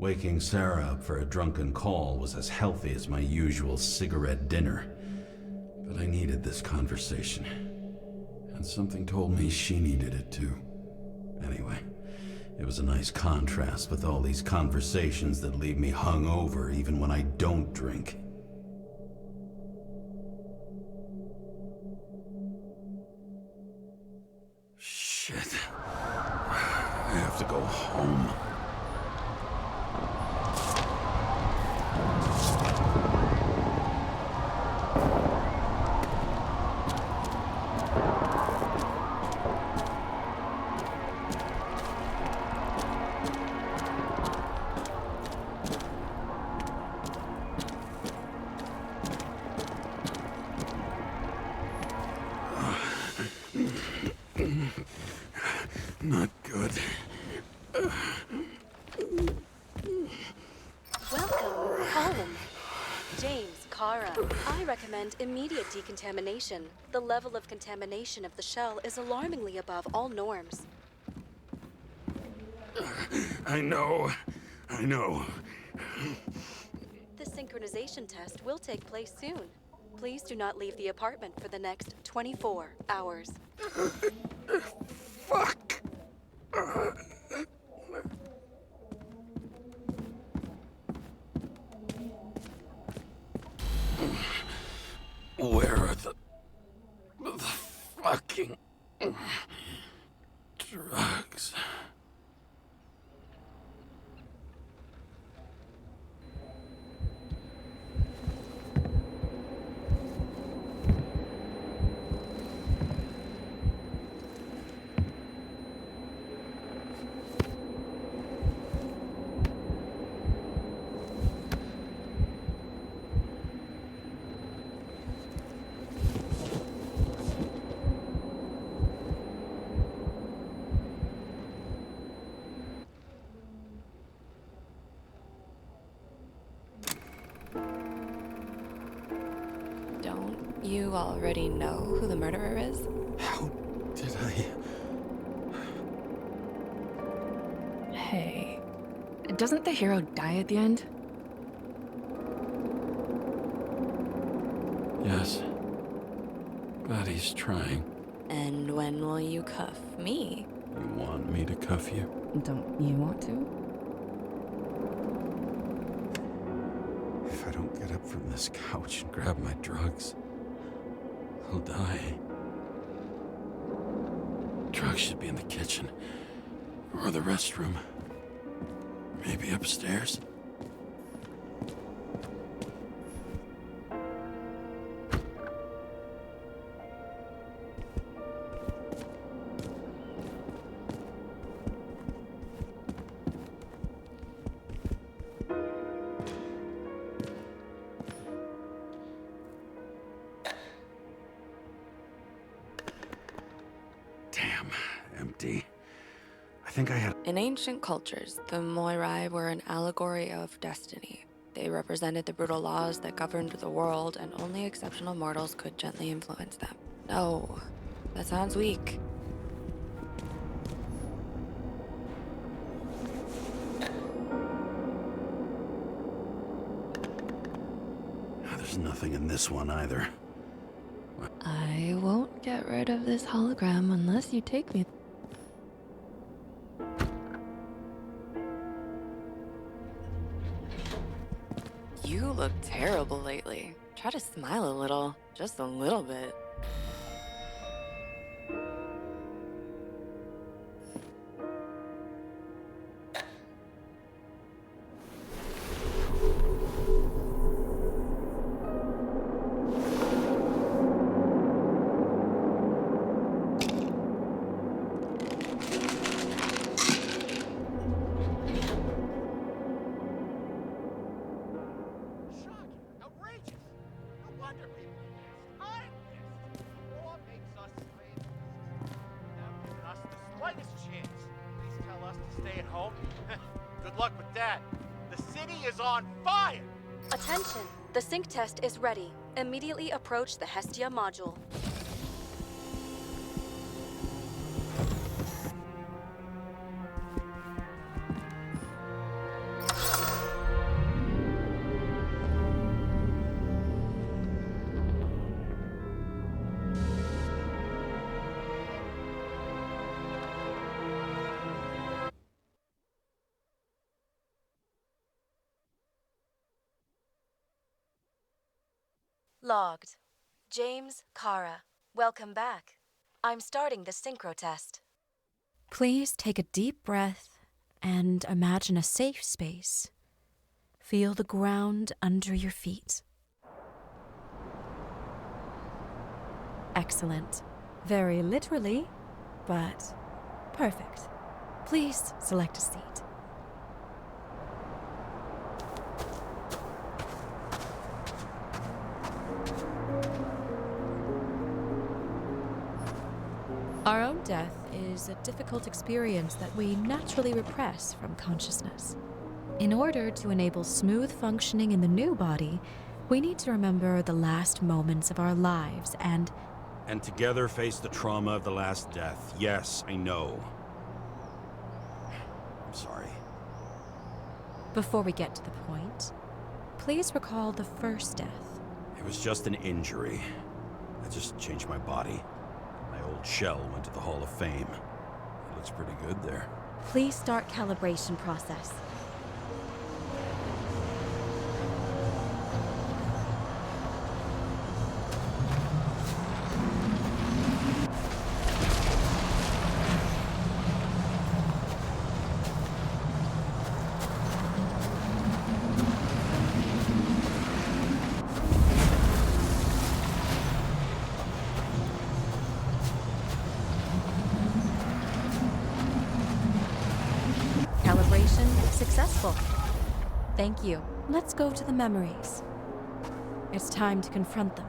Waking Sarah up for a drunken call was as healthy as my usual cigarette dinner. But I needed this conversation. And something told me she needed it too. Anyway, it was a nice contrast with all these conversations that leave me hungover even when I don't drink. Shit. I have to go home. Not good. Welcome home. James, Kara. I recommend immediate decontamination. The level of contamination of the shell is alarmingly above all norms. I know. The synchronization test will take place soon. Please do not leave the apartment for the next 24 hours. Fuck! Where are the fucking drugs? Don't you already know who the murderer is? How did I... Hey, doesn't the hero die at the end? Yes. But he's trying. And when will you cuff me? You want me to cuff you? Don't you want to? If I don't get up from this couch and grab my drugs, I'll die. Drugs should be in the kitchen. Or the restroom. Maybe upstairs. Damn, empty. I think I had... In ancient cultures, the Moirai were an allegory of destiny. They represented the brutal laws that governed the world, and only exceptional mortals could gently influence them. No, that sounds weak. There's nothing in this one either. I won't get rid of this hologram unless you take me. You look terrible lately. Try to smile a little, just a little bit. Good luck with that. The city is on fire! Attention! The sync test is ready. Immediately approach the Hestia module. Logged. James, Kara, welcome back. I'm starting the synchro test. Please take a deep breath and imagine a safe space. Feel the ground under your feet. Excellent. Very literally, but perfect. Please select a seat. Our own death is a difficult experience that we naturally repress from consciousness. In order to enable smooth functioning in the new body, we need to remember the last moments of our lives and together face the trauma of the last death. Yes, I know. I'm sorry. before we get to the point, please recall the first death. It was just an injury. I just changed my body. My old shell went to the Hall of Fame. It looks pretty good there. Please start calibration process. Calibration successful. Thank you. Let's go to the memories. It's time to confront them.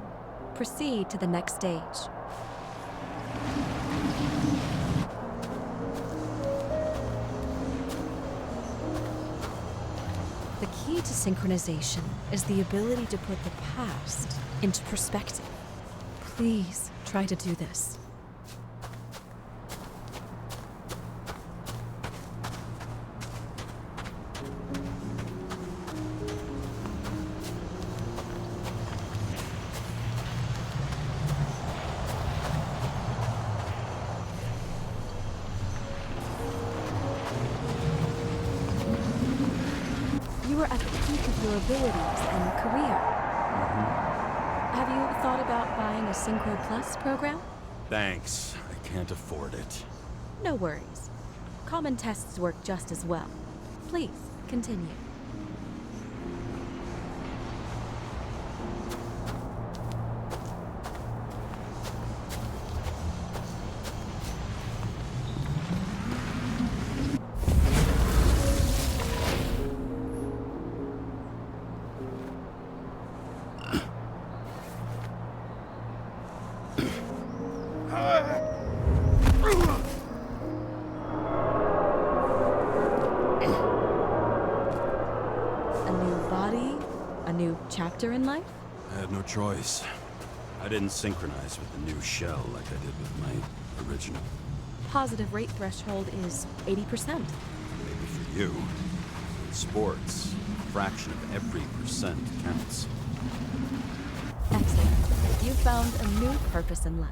Proceed to the next stage. The key to synchronization is the ability to put the past into perspective. Please try to do this. You are at the peak of your abilities and career. Have you thought about buying a Synchro Plus program? Thanks. I can't afford it. No worries. Common tests work just as well. Please, continue. A new body, a new chapter in life? I had no choice. I didn't synchronize with the new shell like I did with my original. Positive rate threshold is 80%. Maybe for you. In sports, a fraction of every percent counts. Excellent. You've found a new purpose in life.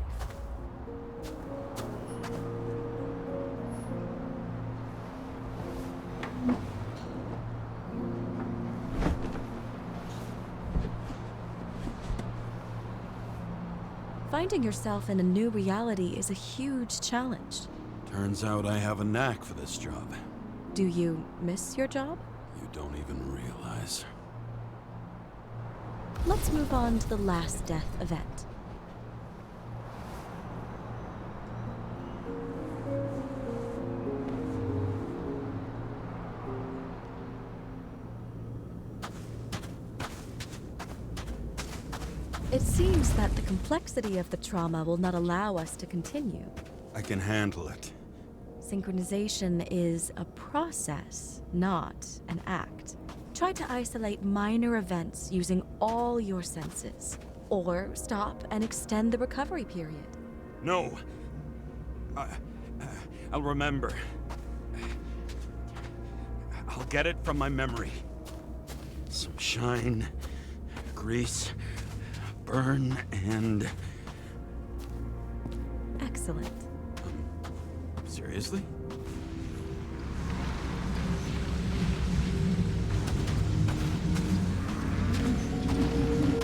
Finding yourself in a new reality is a huge challenge. Turns out I have a knack for this job. Do you miss your job? You don't even realize. Let's move on to the last death event. It seems that the complexity of the trauma will not allow us to continue. I can handle it. Synchronization is a process, not an act. Try to isolate minor events using all your senses, or stop and extend the recovery period. No. I'll remember. I'll get it from my memory. Some shine, grease, burn, and... Excellent. Seriously?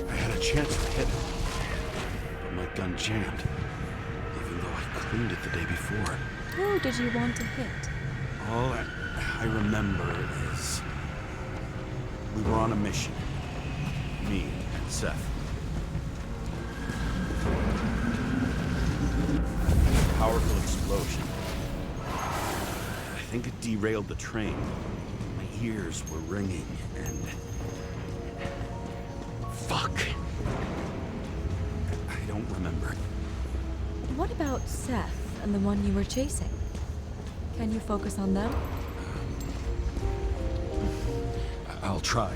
I had a a chance to hit it, but my gun jammed, even though I cleaned it the day before. Who did you want to hit? All I remember is we were on a mission. Me and Seth. Powerful explosion. I think it derailed the train. My ears were ringing and... Fuck. I don't remember. What about Seth and the one you were chasing? Can you focus on them? I'll try.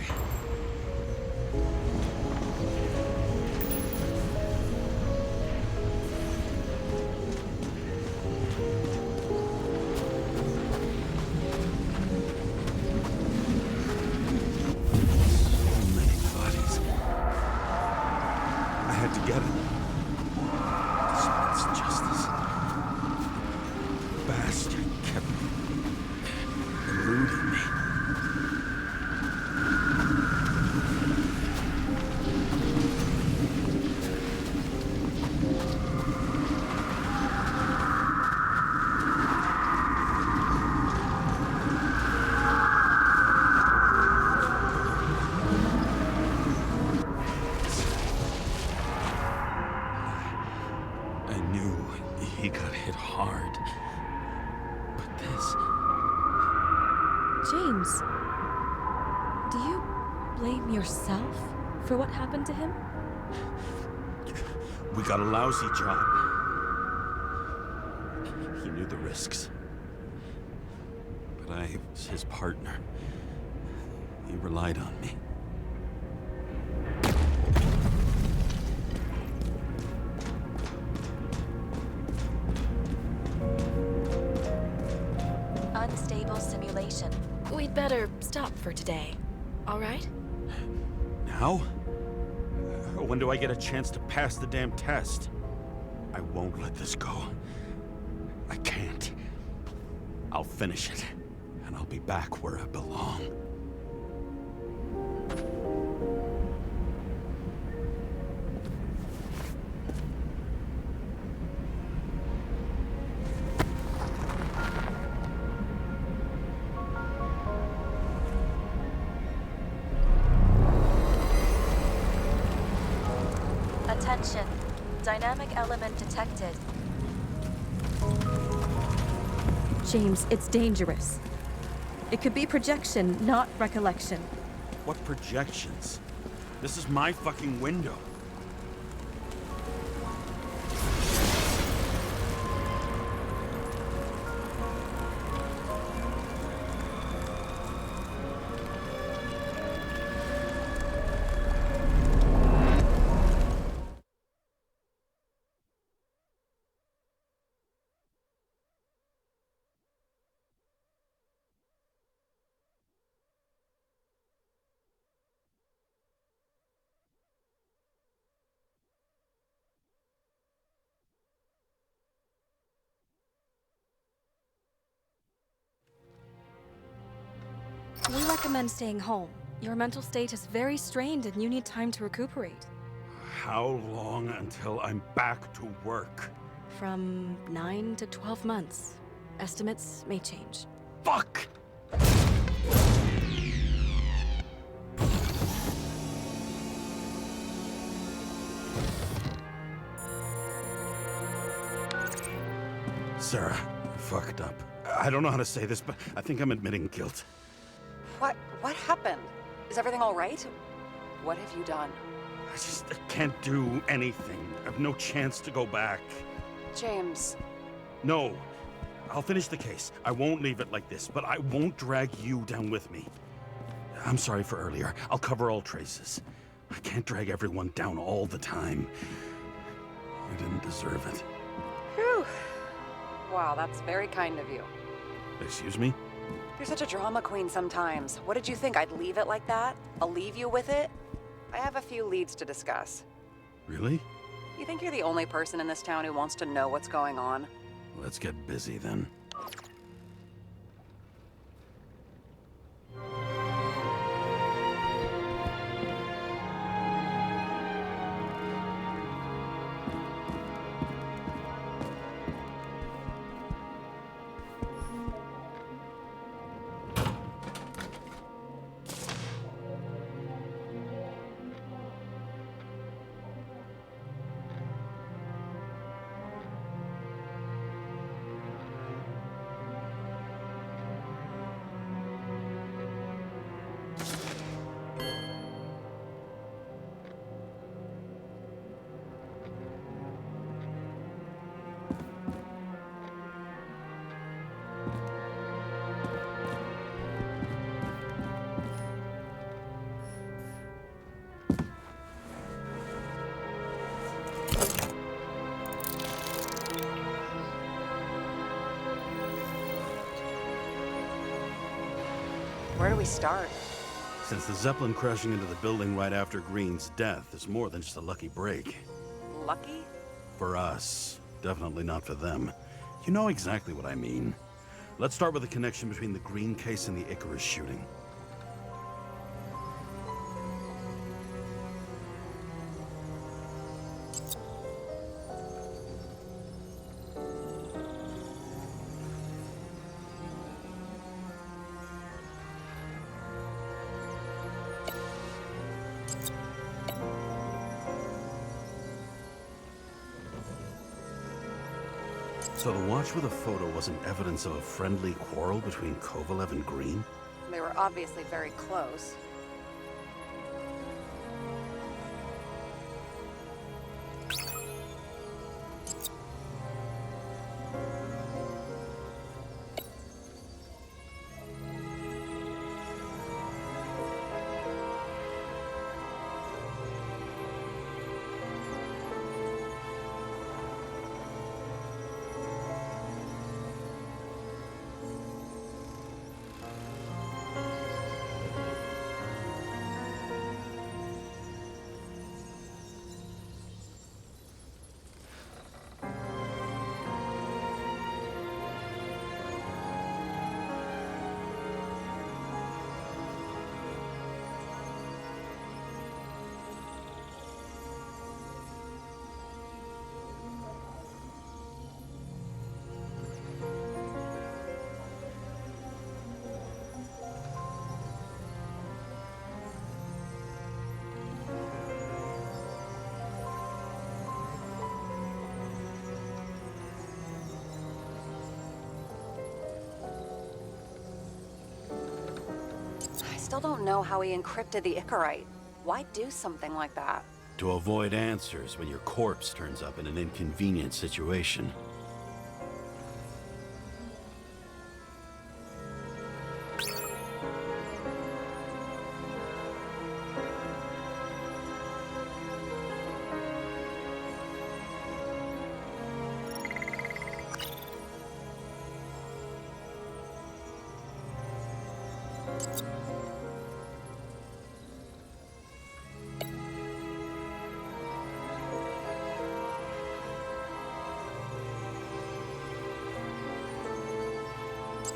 He got hit hard. But this... James, do you blame yourself for what happened to him? We got a lousy job. He knew the risks. But I was his partner. He relied on me. Unstable simulation. We'd better stop for today. All right? Now? When do I get a chance to pass the damn test? I won't let this go. I can't. I'll finish it, and I'll be back where I belong. Attention. Dynamic element detected. James, it's dangerous. It could be projection, not recollection. What projections? This is my fucking window. We recommend staying home. Your mental state is very strained and you need time to recuperate. How long until I'm back to work? From 9 to 12 months. Estimates may change. Fuck! Sarah, I fucked up. I don't know how to say this, but I think I'm admitting guilt. What happened? Is everything all right? What have you done? I can't do anything. I have no chance to go back. James. No. I'll finish the case. I won't leave it like this, but I won't drag you down with me. I'm sorry for earlier. I'll cover all traces. I can't drag everyone down all the time. You didn't deserve it. Whew. Wow, that's very kind of you. Excuse me? You're such a drama queen sometimes. What did you think, I'd leave it like that? I'll leave you with it? I have a few leads to discuss. Really? You think you're the only person in this town who wants to know what's going on? Let's get busy then. Where do we start? Since the Zeppelin crashing into the building right after Green's death is more than just a lucky break. Lucky? For us. Definitely not for them. You know exactly what I mean. Let's start with the connection between the Green case and the Icarus shooting. So the watch with a photo wasn't evidence of a friendly quarrel between Kovalev and Green? They were obviously very close. I still don't know how he encrypted the Icarite. Why do something like that? To avoid answers when your corpse turns up in an inconvenient situation.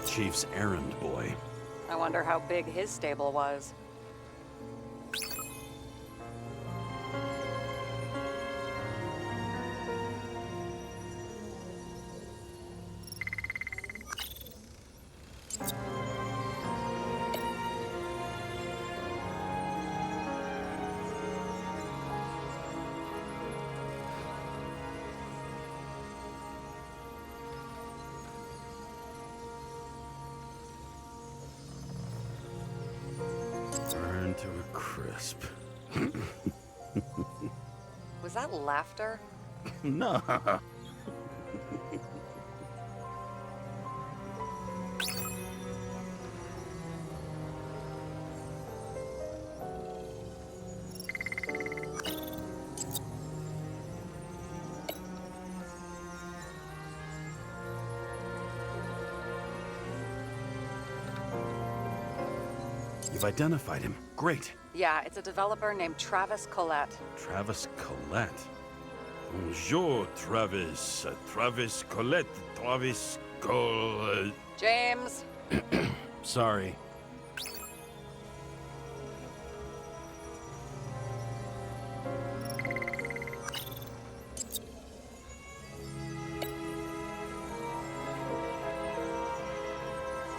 Chief's errand boy. I wonder how big his stable was. Burned to a crisp. Was that laughter? No. You've identified him. Great. Yeah, it's a developer named Travis Collette. Travis Collette. Bonjour, Travis. Travis Collette. Travis Collette. James! Sorry.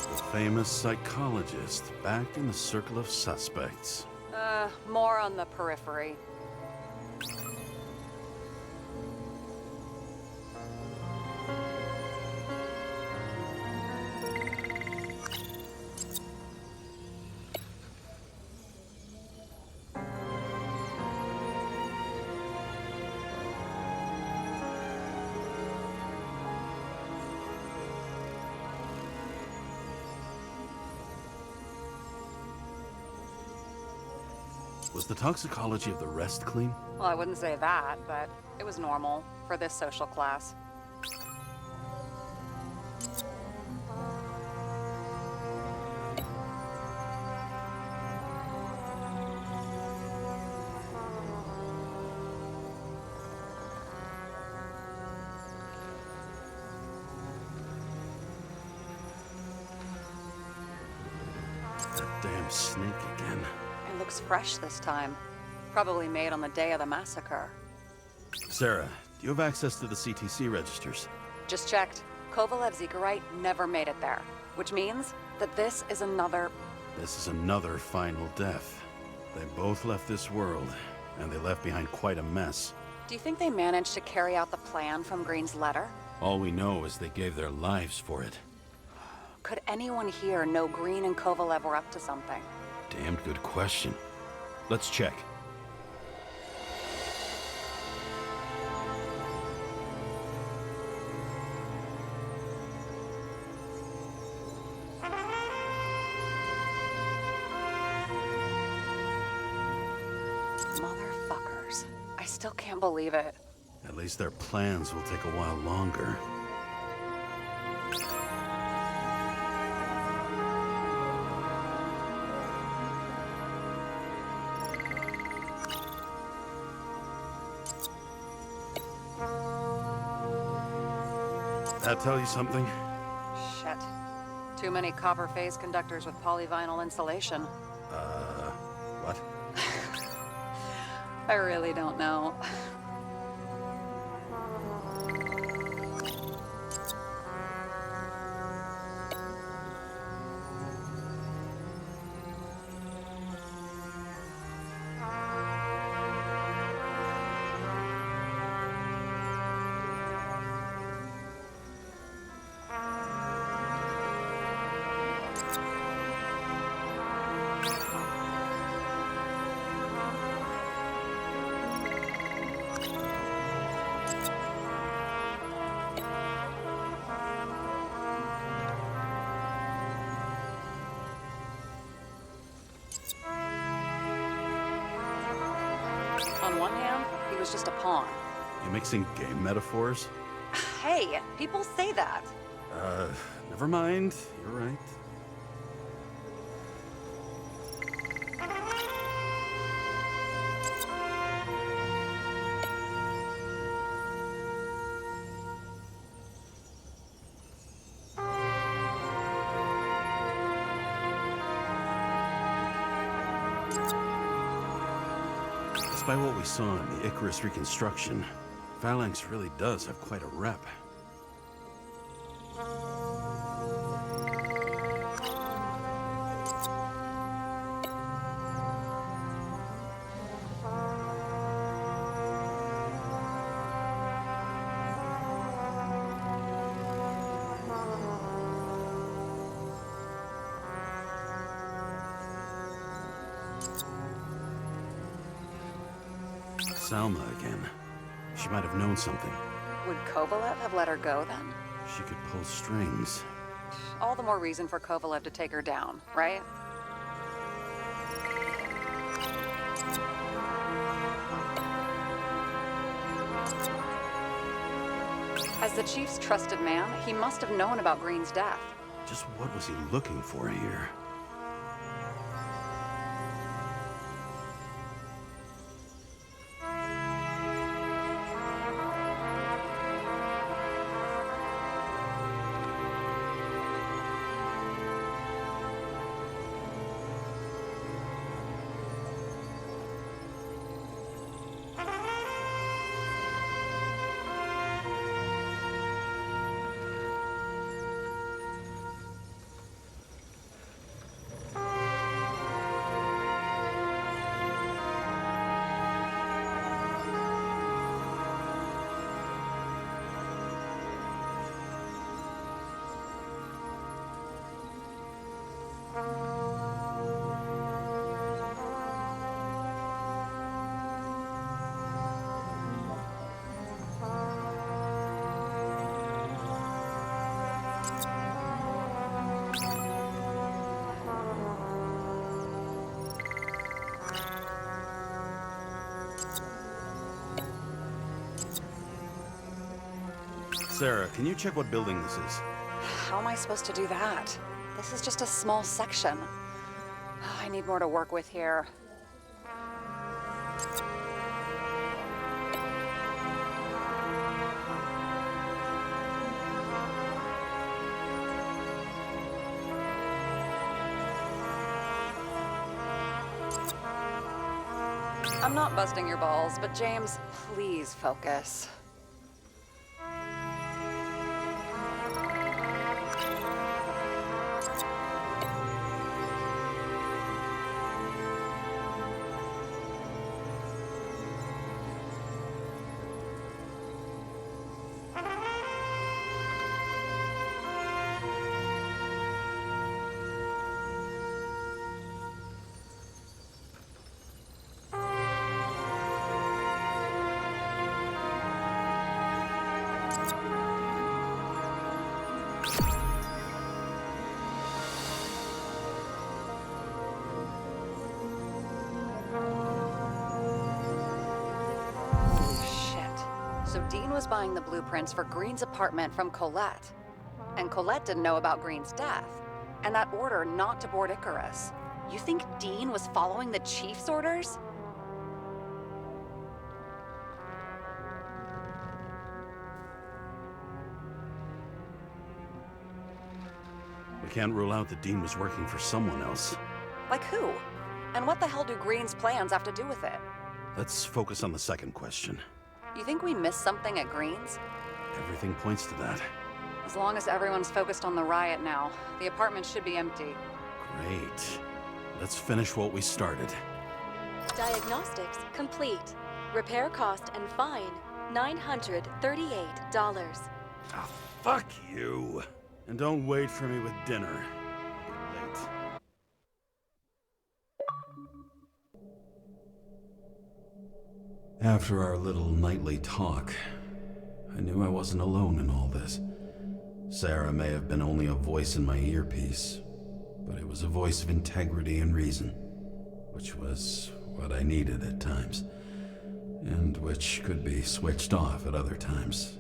The famous psychologist back in the circle of suspects. More on the periphery. Was the toxicology of the rest clean? Well, I wouldn't say that, but it was normal for this social class. That damn snake again. It looks fresh this time. Probably made on the day of the massacre. Sarah, do you have access to the CTC registers? Just checked. Kovalev's Zekarite never made it there, which means that this is another... This is another final death. They both left this world, and they left behind quite a mess. Do you think they managed to carry out the plan from Green's letter? All we know is they gave their lives for it. Could anyone here know Green and Kovalev were up to something? Damned good question. Let's check. Motherfuckers. I still can't believe it. At least their plans will take a while longer. That tell you something? Shit. Too many copper phase conductors with polyvinyl insulation. What? I really don't know. On one hand, he was just a pawn. You mixing game metaphors? Hey, people say that. Never mind. You're right. Despite what we saw in the Icarus reconstruction, Phalanx really does have quite a rep. Salma again. She might have known something. Would Kovalev have let her go then? She could pull strings. All the more reason for Kovalev to take her down, right? As the Chief's trusted man, he must have known about Green's death. Just what was he looking for here? Sarah, can you check what building this is? How am I supposed to do that? This is just a small section. I need more to work with here. I'm not busting your balls, but James, please focus. So Dean was buying the blueprints for Green's apartment from Colette. And Colette didn't know about Green's death. And that order not to board Icarus. You think Dean was following the chief's orders? We can't rule out that Dean was working for someone else. Like who? And what the hell do Green's plans have to do with it? Let's focus on the second question. You think we missed something at Green's? Everything points to that. As long as everyone's focused on the riot now, the apartment should be empty. Great. Let's finish what we started. Diagnostics complete. Repair cost and fine, $938. Ah, fuck you. And don't wait for me with dinner. I'll be late. After our little nightly talk, I knew I wasn't alone in all this. Sarah may have been only a voice in my earpiece, but it was a voice of integrity and reason, which was what I needed at times, and which could be switched off at other times,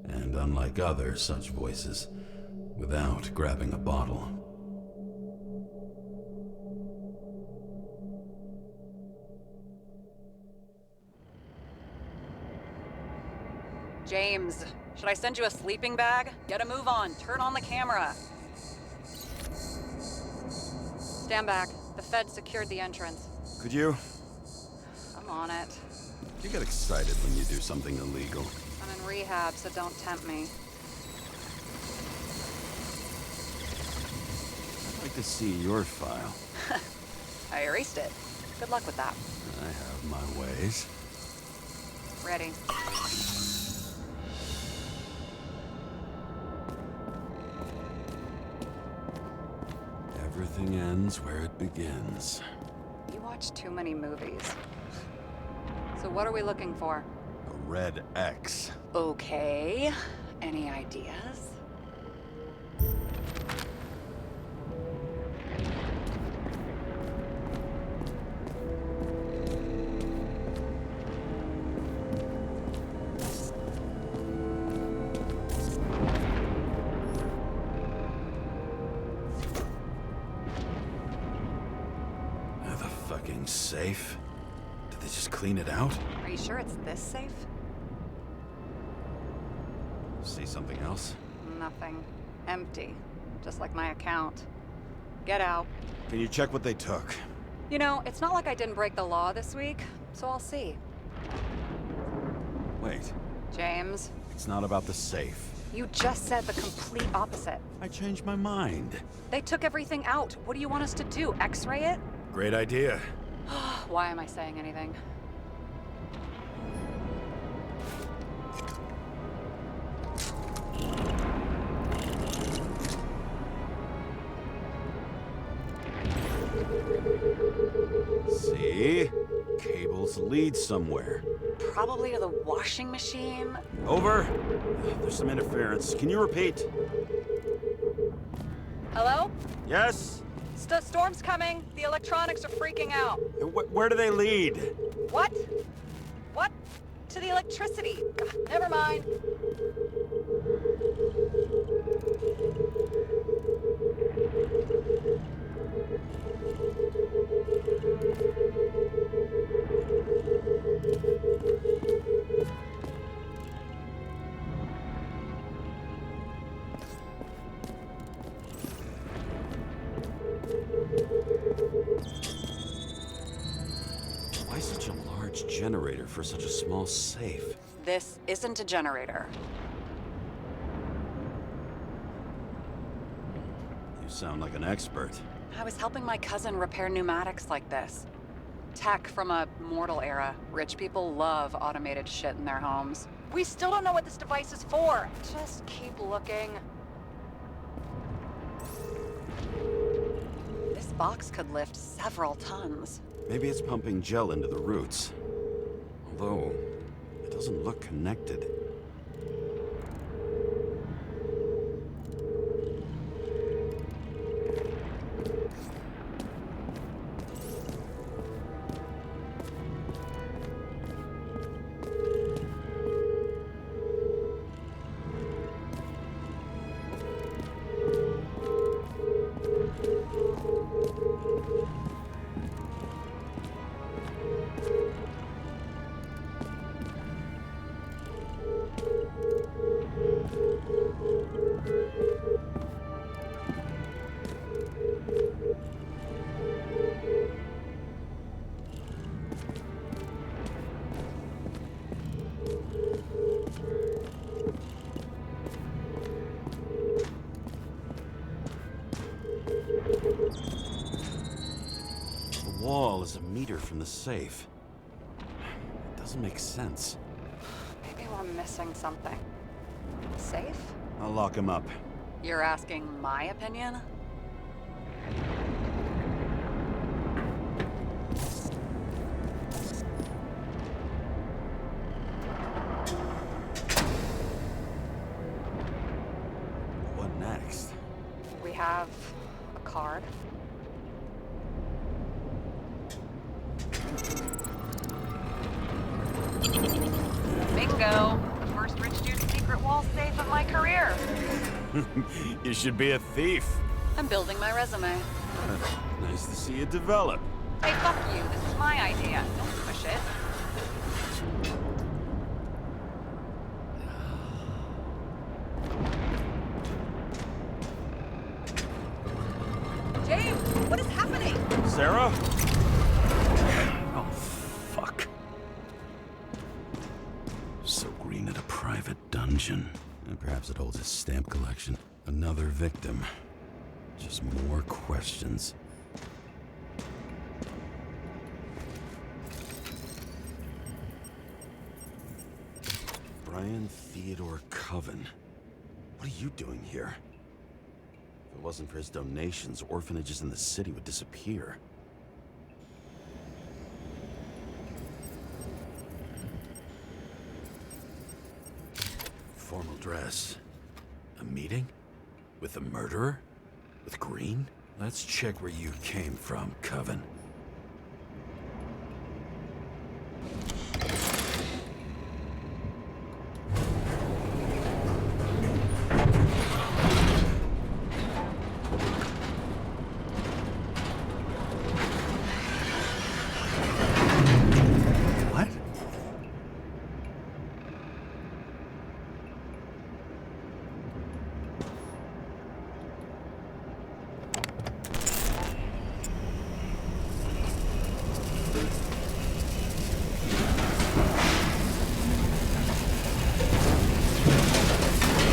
and unlike other such voices, without grabbing a bottle. James, should I send you a sleeping bag? Get a move on. Turn on the camera. Stand back. The Fed secured the entrance. Could you? I'm on it. You get excited when you do something illegal. I'm in rehab, so don't tempt me. I'd like to see your file. I erased it. Good luck with that. I have my ways. Ready. Everything ends where it begins. You watch too many movies. So what are we looking for? A red X. Okay. Any ideas? Safe? Did they just clean it out? Are you sure it's this safe? See something else? Nothing. Empty. Just like my account. Get out. Can you check what they took? You know, it's not like I didn't break the law this week, so I'll see. Wait. James. It's not about the safe. You just said the complete opposite. I changed my mind. They took everything out. What do you want us to do? X-ray it? Great idea. Why am I saying anything? See? Cables lead somewhere. Probably to the washing machine. Over. There's some interference. Can you repeat? Hello? Yes? Storm's coming. The electronics are freaking out. Where do they lead? What? What? to the electricity. Ugh, never mind. Why such a large generator for such a small safe? This isn't a generator. You sound like an expert. I was helping my cousin repair pneumatics like this. Tech from a mortal era. Rich people love automated shit in their homes. We still don't know what this device is for. Just keep looking. This box could lift several tons. Maybe it's pumping gel into the roots. Although, it doesn't look connected. The wall is a meter from the safe. It doesn't make sense. Maybe we're missing something. Safe? I'll lock him up. You're asking my opinion? What next? We have a card. Bingo! The first rich dude's secret wall safe of my career. You should be a thief. I'm building my resume. Nice to see you develop. Hey, fuck you. This is my idea. Don't push it. James, what is happening? Sarah? Oh, fuck. So Green at a private dungeon. And perhaps it holds his stamp collection. Another victim. Just more questions. Brian Theodore Coven. What are you doing here? If it wasn't for his donations, orphanages in the city would disappear. Formal dress. A meeting? With the murderer? With Green? Let's check where you came from, Coven.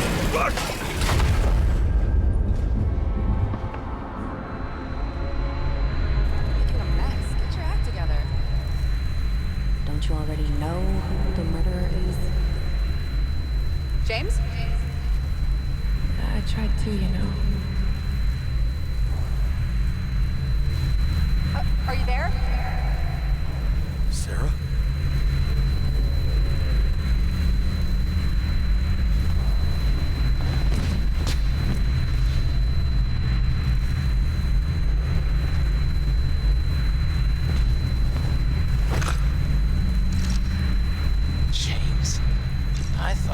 What? Making a mess. Get your act together. Don't you already know who the murderer is? James? I tried to, you know. Are you there? Sarah? Shit.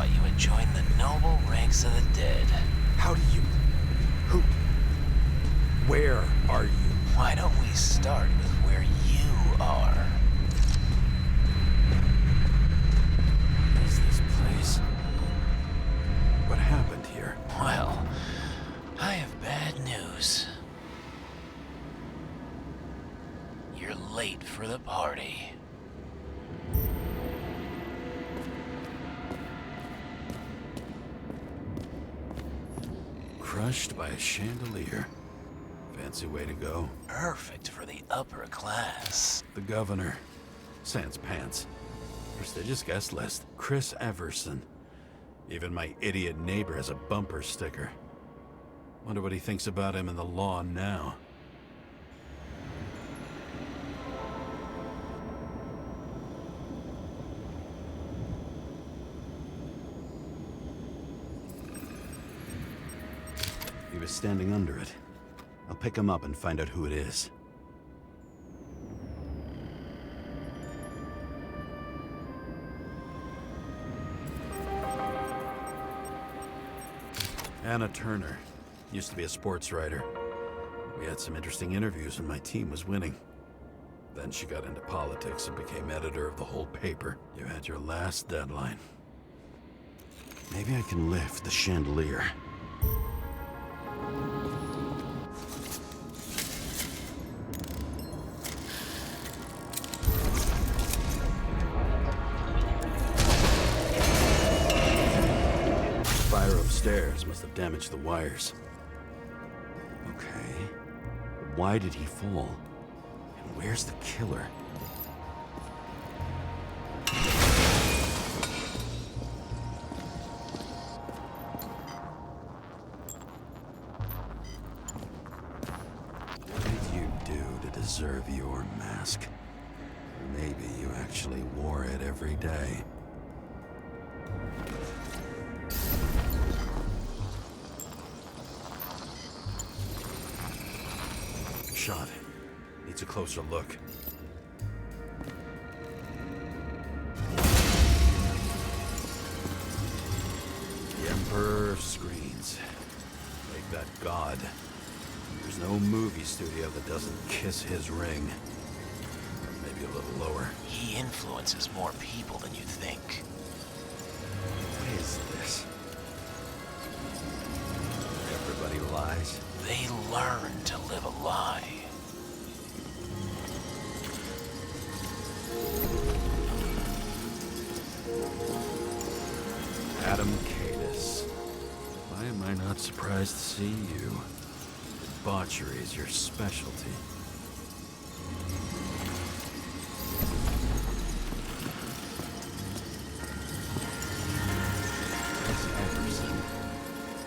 thought you had joined the noble ranks of the dead. How do you... Who... Where are you? Why don't we start with where you are? What is this place? What happened here? Well, I have bad news. You're late for the party. Crushed by a chandelier. Fancy way to go. Perfect for the upper class. The governor. Sans pants. Prestigious guest list. Chris Everson. Even my idiot neighbor has a bumper sticker. Wonder what he thinks about him in the law now. He was standing under it. I'll pick him up and find out who it is. Anna Turner. Used to be a sports writer. We had some interesting interviews when my team was winning. Then she got into politics and became editor of the whole paper. You had your last deadline. Maybe I can lift the chandelier. Fire upstairs must have damaged the wires. Okay. Why did he fall? And where's the killer? What did you do to deserve your mask? Maybe you actually wore it every day. Shot. Needs a closer look. The Emperor screens. Make that god. There's no movie studio that doesn't kiss his ring. Or maybe a little lower. He influences more people than you think. What is this? Everybody lies? They learn to live a lie. Adam Cadis. Why am I not surprised to see you? Debauchery is your specialty. Chris Everson.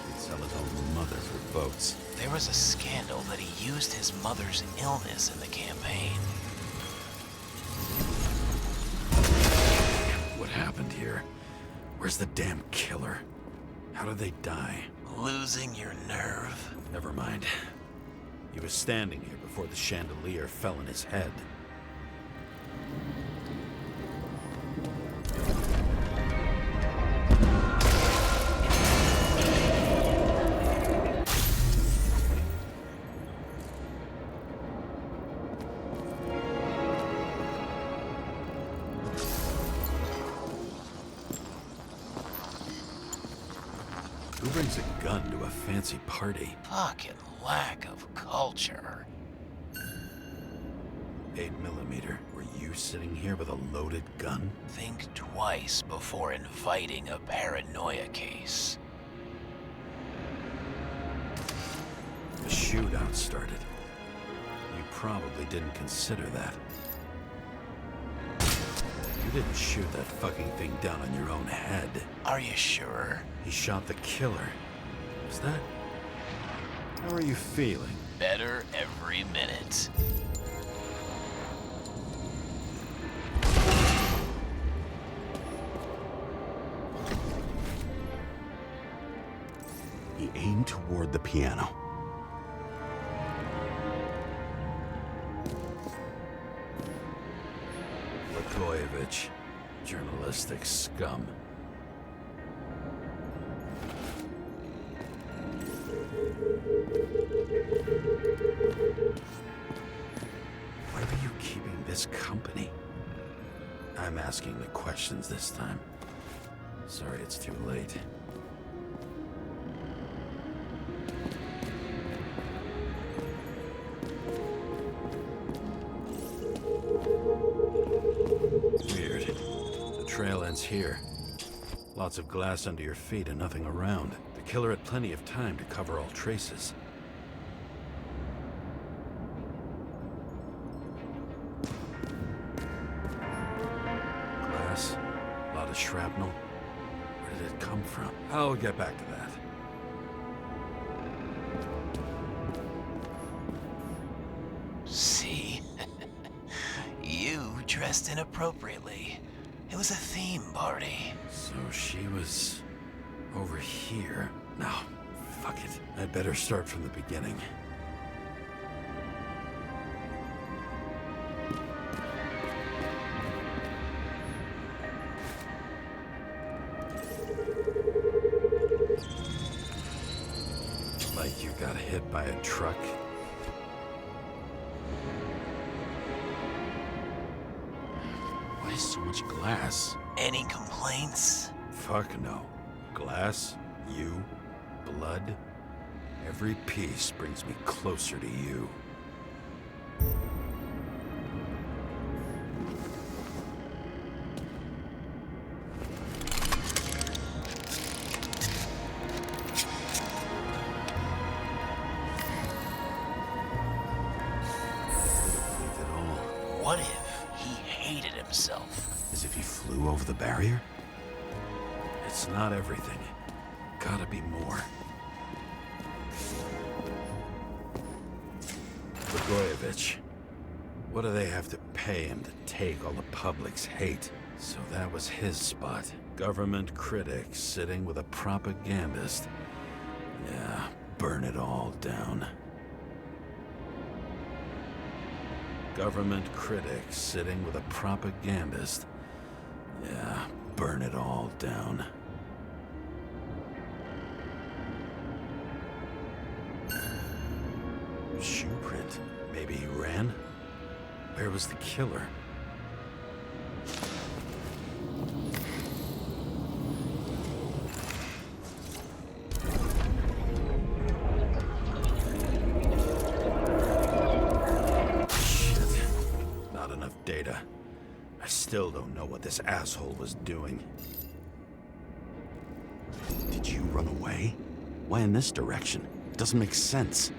He'd sell his own mother for votes. There was a scandal that he used his mother's illness in the campaign. What happened here? Where's the damn killer? How did they die? Losing your nerve? Never mind. He was standing here before the chandelier fell on his head. Who brings a gun to a fancy party? Fucking lack of culture. 8mm. Were you sitting here with a loaded gun? Think twice before inviting a paranoia case. The shootout started. You probably didn't consider that. You didn't shoot that fucking thing down on your own head. Are you sure? He shot the killer. Is that... How are you feeling? Better every minute. He aimed toward the piano. Blagojevich, journalistic scum. Why are you keeping this company? I'm asking the questions this time. Sorry it's too late. Weird. The trail ends here. Lots of glass under your feet and nothing around. The killer had plenty of time to cover all traces. Glass, a lot of shrapnel. Where did it come from? I'll get back to that. See? You dressed inappropriately. It was a theme party. So she was over here. No, fuck it. I'd better start from the beginning. Like you got hit by a truck. Why so much glass? Any complaints? Fuck no. Glass, you, blood. Every piece brings me closer to you. It all. What if he hated himself? As if he flew over the barrier? It's not everything. Gotta be more. Blagojevich. What do they have to pay him to take all the public's hate? So that was his spot. Government critic sitting with a propagandist. Yeah, burn it all down. Government critic sitting with a propagandist. Yeah, burn it all down. Shoe print. Maybe he ran? Where was the killer? Shit. Not enough data. I still don't know what this asshole was doing. Did you run away? Why in this direction? It doesn't make sense.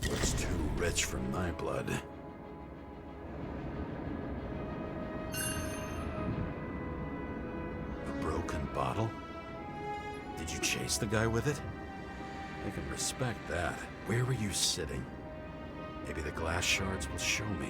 Looks too rich for my blood. A broken bottle? Did you chase the guy with it? I can respect that. Where were you sitting? Maybe the glass shards will show me.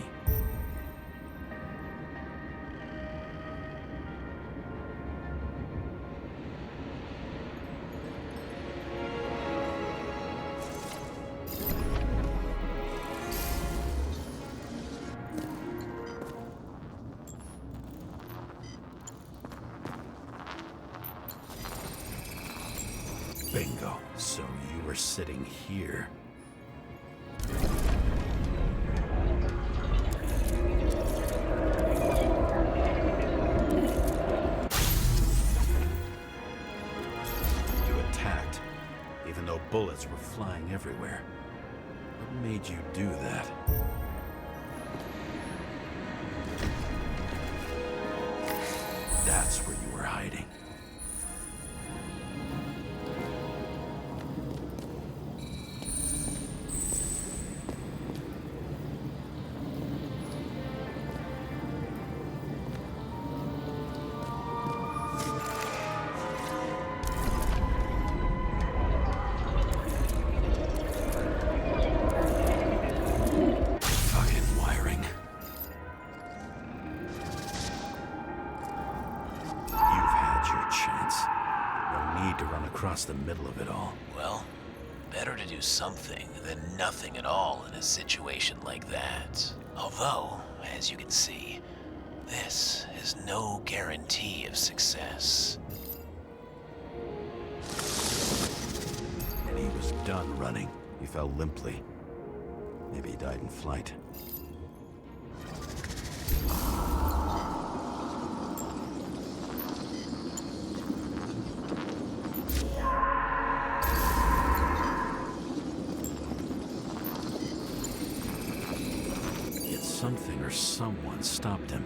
Bingo. So you were sitting here. You attacked, even though bullets were flying everywhere. What made you do that? That's where you were hiding. Fucking wiring. You've had your chance. No need to run across the middle of it all. Well, Better to do something than nothing at all in a situation like that. Although, as you can see, this is no guarantee of success. And he was done running. He fell limply. Maybe he died in flight. Yet something or someone stopped him.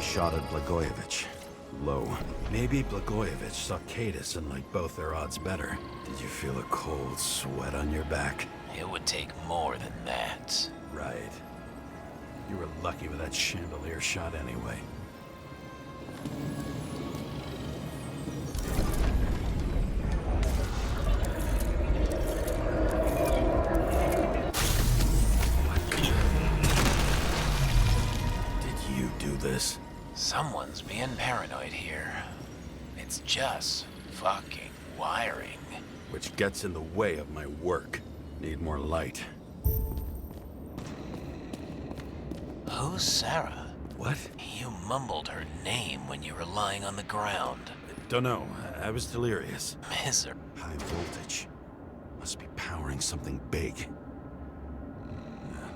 Shot at Blagojevich. Low. Maybe Blagojevich saw Cadis and liked both their odds better. Did you feel a cold sweat on your back? It would take more than that. Right. You were lucky with that chandelier shot anyway. Did you do this? Someone's being paranoid here. It's just fucking wiring. Which gets in the way of my work. Need more light. Who's Sarah? What? You mumbled her name when you were lying on the ground. Don't know. I was delirious. Miser. High voltage. Must be powering something big.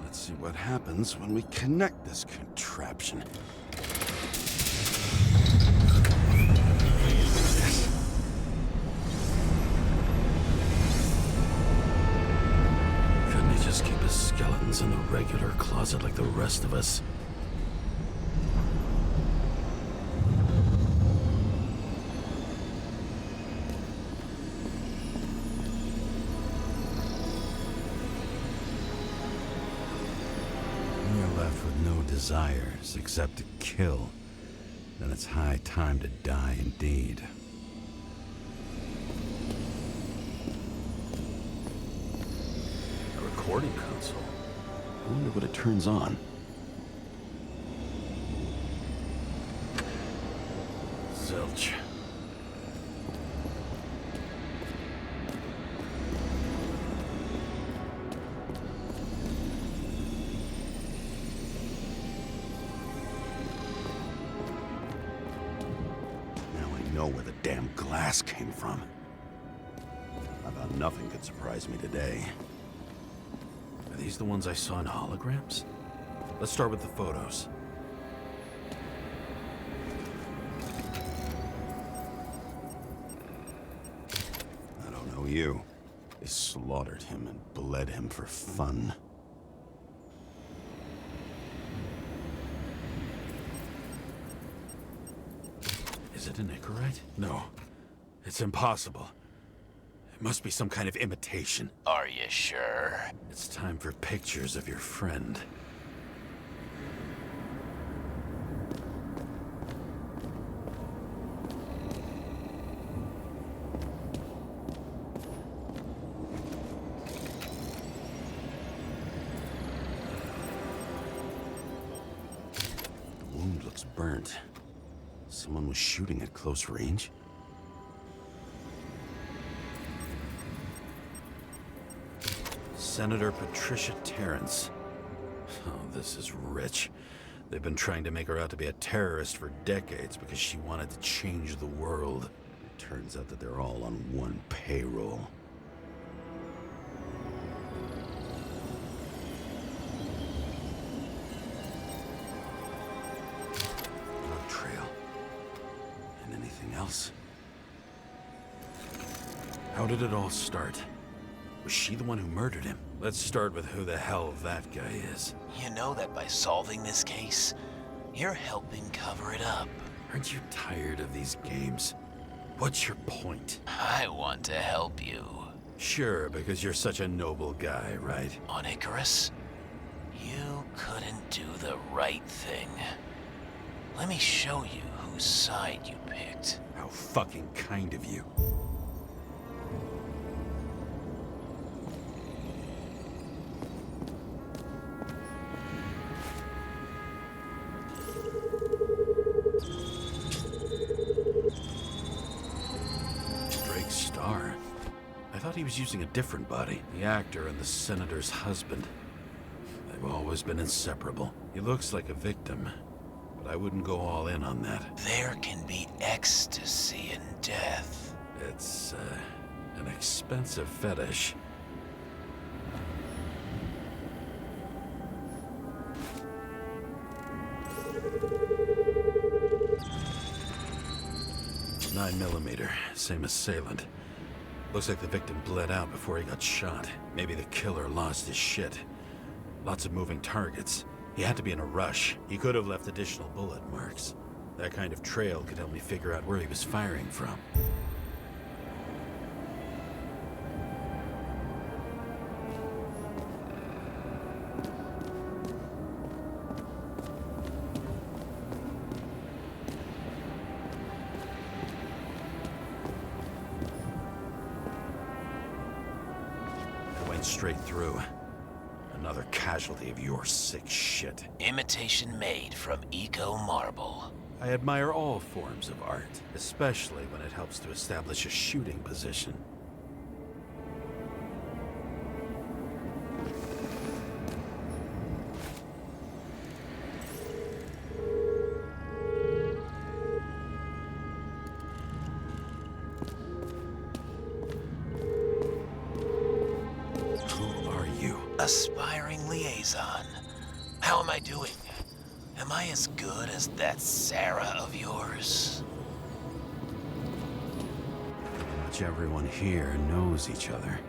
Let's see what happens when we connect this contraption. Couldn't he just keep his skeletons in the regular closet like the rest of us? We're left with no desires except to kill. Then it's high time to die indeed. A recording console? I wonder what it turns on. Zilch. Know where the damn glass came from. I thought nothing could surprise me today. Are these the ones I saw in holograms? Let's start with the photos. I don't know you. They slaughtered him and bled him for fun. Is it an Icarite? No. It's impossible. It must be some kind of imitation. Are you sure? It's time for pictures of your friend. The wound looks burnt. Someone was shooting at close range? Senator Patricia Terrence. Oh, this is rich. They've been trying to make her out to be a terrorist for decades because she wanted to change the world. It turns out that they're all on one payroll. Drug trail. And anything else? How did it all start? Was she the one who murdered him? Let's start with who the hell that guy is. You know that by solving this case, you're helping cover it up. Aren't you tired of these games? What's your point? I want to help you. Sure, because you're such a noble guy, right? On Icarus, you couldn't do the right thing. Let me show you whose side you picked. How fucking kind of you. Drake's star. I thought he was using a different body. The actor and the senator's husband. They've always been inseparable. He looks like a victim, but I wouldn't go all in on that. There can be ecstasy in death. It's, an expensive fetish. .9mm, same assailant. Looks like the victim bled out before he got shot. Maybe the killer lost his shit. Lots of moving targets. He had to be in a rush. He could have left additional bullet marks. That kind of trail could help me figure out where he was firing from. I went straight through. Another casualty of your sick shit. Imitation made from eco marble. I admire all forms of art, especially when it helps to establish a shooting position. Who are you? Aspiring liaison. How am I doing? Am I as good as that Sarah of yours? Pretty much everyone here knows each other.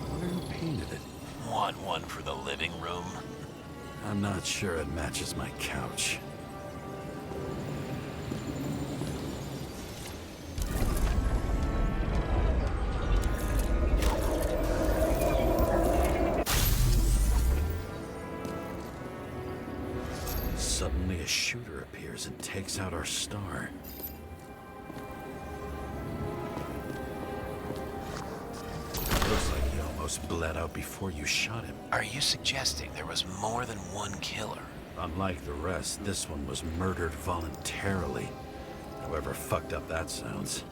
Wonder who painted it? Want one for the living room? I'm not sure it matches my couch. Suddenly a shooter appears and takes out our star. Looks like he almost bled out before you shot him. Are you suggesting there was more than one killer? Unlike the rest, this one was murdered voluntarily. However fucked up that sounds.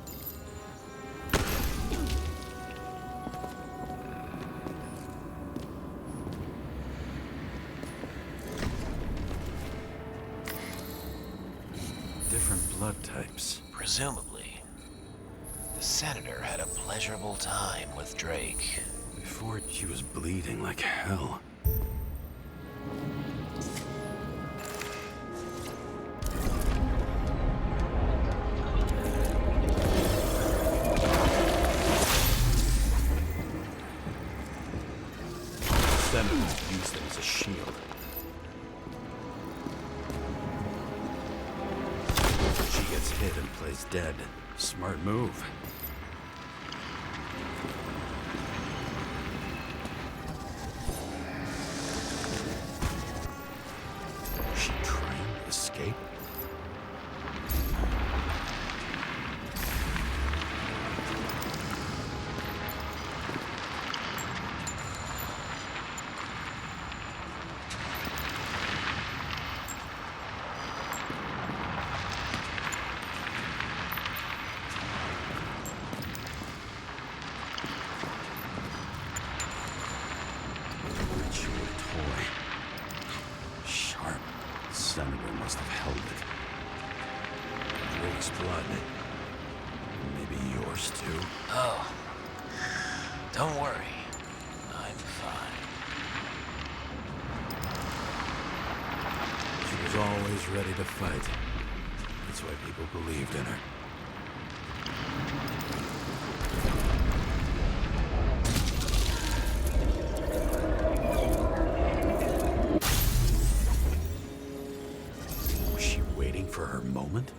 Different blood types. Presumably, the senator had a pleasurable time with Drake. Before she was bleeding like hell. Senator used them as a shield. She gets hit and plays dead. Smart move. Is she trying to escape? Ritual toy. Sharp. Senator must have held it. Drake's blood. Maybe yours too. Oh, don't worry. I'm fine. She was always ready to fight. That's why people believed in her. Was she waiting for her moment?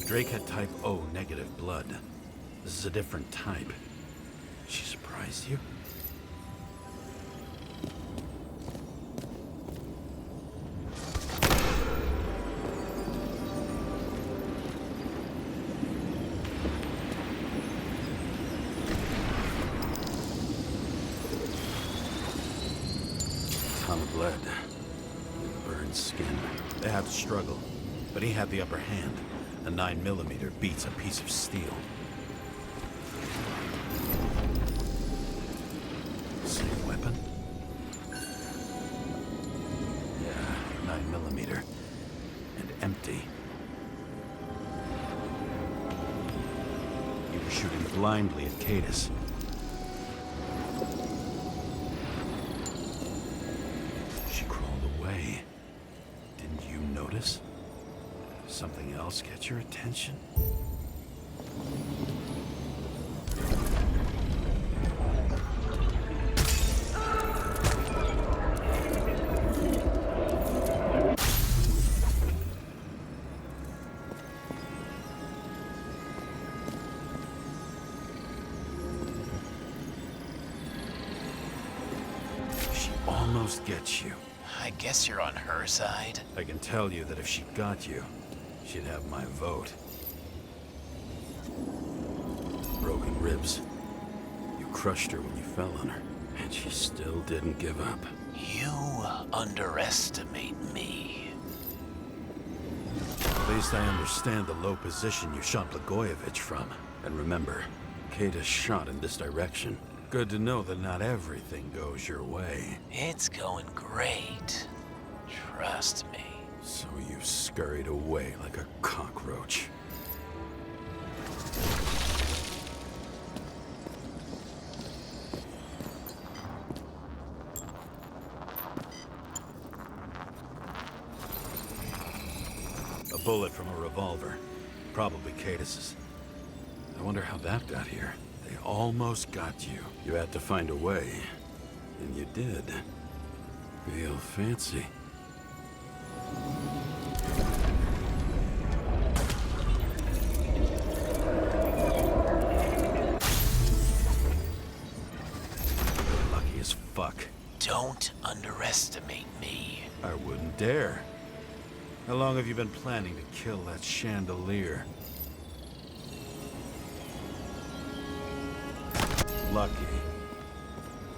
Drake had type O negative blood. This is a different type. She surprised you? Ton of lead. Burned skin. They have to struggle, but he had the upper hand. A 9mm beats a piece of steel. Same weapon? Yeah, 9mm. And empty. He was shooting blindly at Cadus. She crawled away. Didn't you notice? Something else get your attention? She almost gets you. I guess you're on her side. I can tell you that if she got you, she'd have my vote. Broken ribs. You crushed her when you fell on her, and she still didn't give up. You underestimate me. At least I understand the low position you shot Blagojevich from. And remember, Cadus shot in this direction. Good to know that not everything goes your way. It's going great. Trust me. So you scurried away like a cockroach. A bullet from a revolver. Probably Cadus's. I wonder how that got here. They almost got you. You had to find a way. And you did. Real fancy. Lucky as fuck. Don't underestimate me. I wouldn't dare. How long have you been planning to kill that chandelier? Lucky.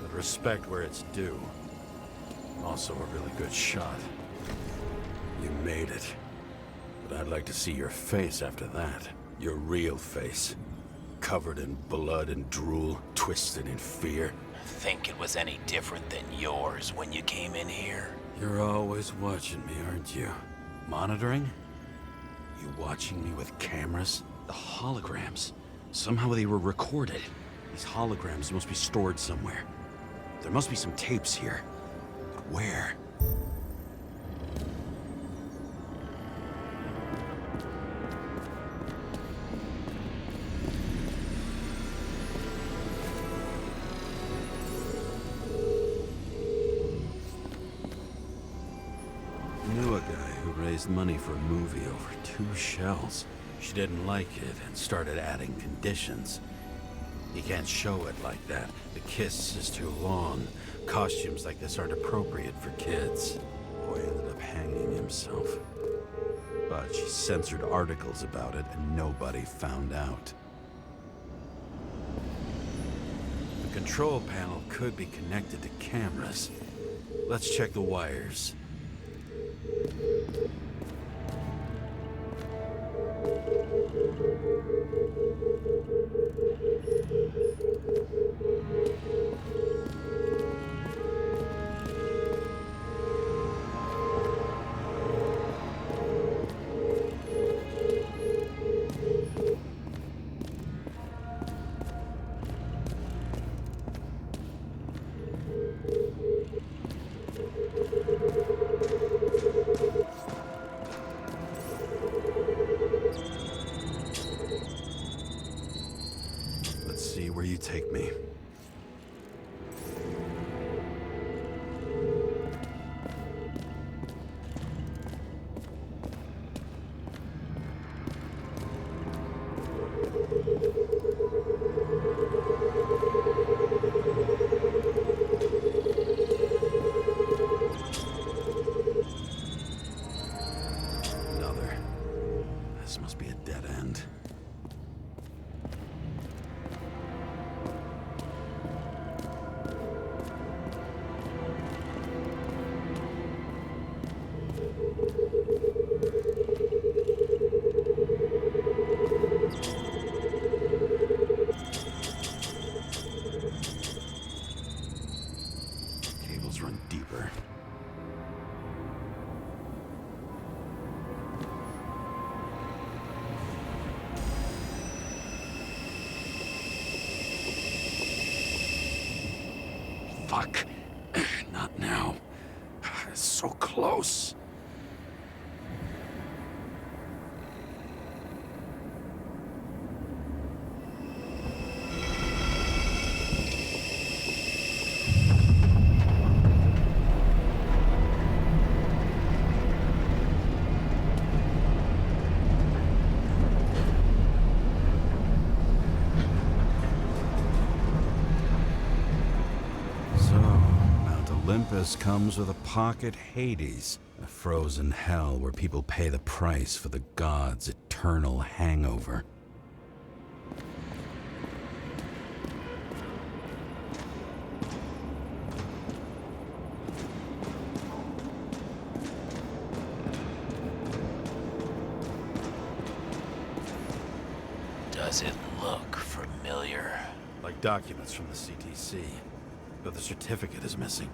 But respect where it's due. Also a really good shot. You made it. But I'd like to see your face after that. Your real face. Covered in blood and drool, twisted in fear. Think it was any different than yours when you came in here? You're always watching me, aren't you? Monitoring? You watching me with cameras? The holograms. Somehow they were recorded. These holograms must be stored somewhere. There must be some tapes here. But where? Knew a guy who raised money for a movie over 2 shells. She didn't like it and started adding conditions. You can't show it like that. The kiss is too long. Costumes like this aren't appropriate for kids. Boy ended up hanging himself. But she censored articles about it and nobody found out. The control panel could be connected to cameras. Let's check the wires. Let's see where you take me. This must be a dead end. Cables run deeper. Fuck. Not now. It's so close. Olympus comes with a pocket Hades, a frozen hell where people pay the price for the gods' eternal hangover. Does it look familiar? Like documents from the CTC, but the certificate is missing.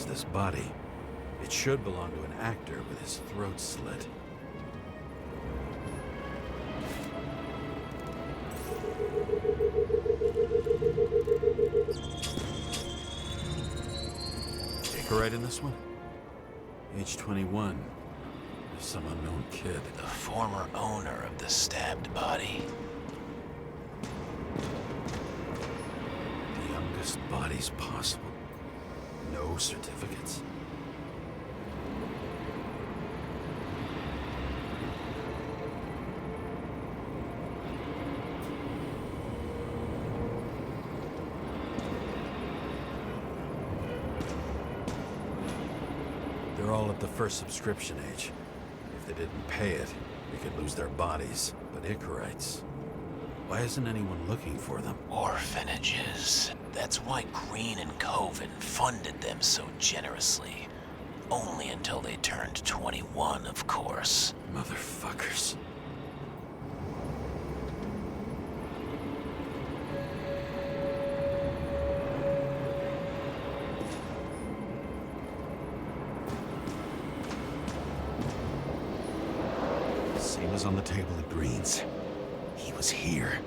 This body. It should belong to an actor with his throat slit. Icarite in this one? Age 21. Some unknown kid. The former owner of the stabbed body. The youngest bodies possible. No certificates. They're all at the first subscription age. If they didn't pay it, they could lose their bodies. But Icarites, why isn't anyone looking for them? Orphanages. That's why Green and Coven funded them so generously. Only until they turned 21, of course. Motherfuckers. Same as on the table at Green's. He was here.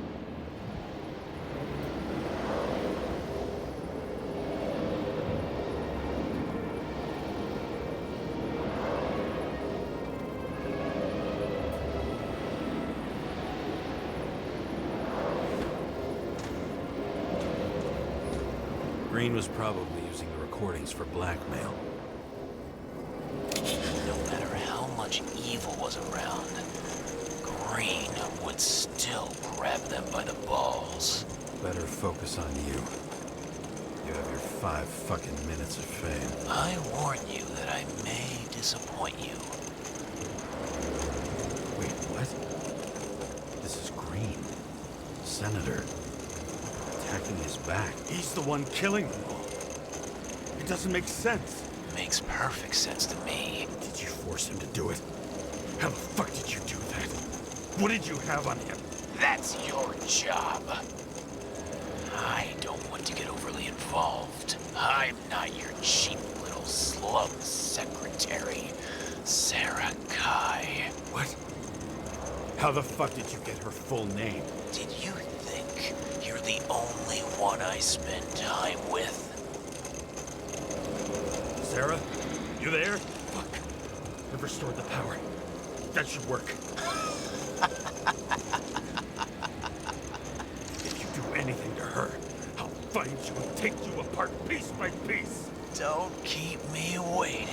Green was probably using the recordings for blackmail. No matter how much evil was around, Green would still grab them by the balls. Better focus on you. You have your 5 fucking minutes of fame. I warn you that I may disappoint you. Wait, what? This is Green. Senator. Attacking his back. He's the one killing them all. It doesn't make sense. Makes perfect sense to me. Did you force him to do it? How the fuck did you do that? What did you have on him? That's your job. I don't want to get overly involved. I'm not your cheap little slum secretary, Sarah Kai. What? How the fuck did you get her full name? Did you think you're the only one I spend time with? Sarah? You there? Fuck. I've restored the power. That should work. If you do anything to her, find you and take you apart piece by piece. Don't keep me waiting.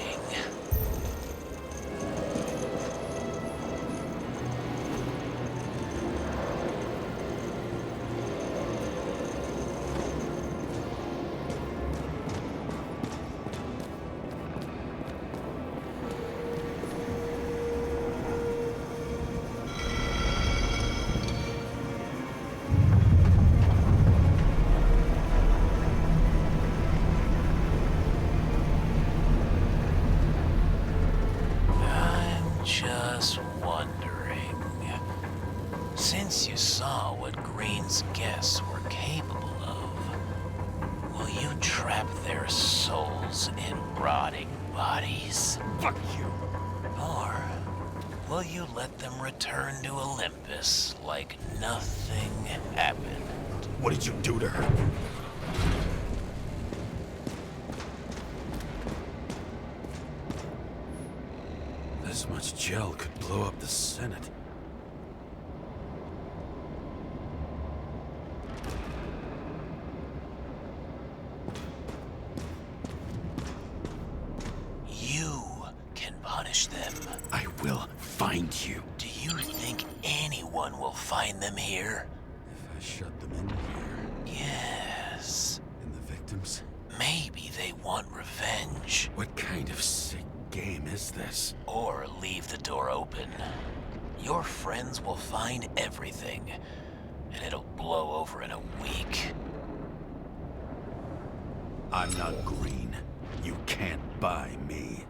Just wondering, since you saw what Green's guests were capable of, will you trap their souls in rotting bodies? Fuck you! Or will you let them return to Olympus like nothing happened? What did you do to her? This much gel could blow up the Senate. You can punish them. I will find you. Do you think anyone will find them here? If I shut them in here, Yes. and the victims? Maybe they want revenge. What kind of sick game is this? Or leave the door open. Your friends will find everything, and it'll blow over in a week. I'm not green. You can't buy me.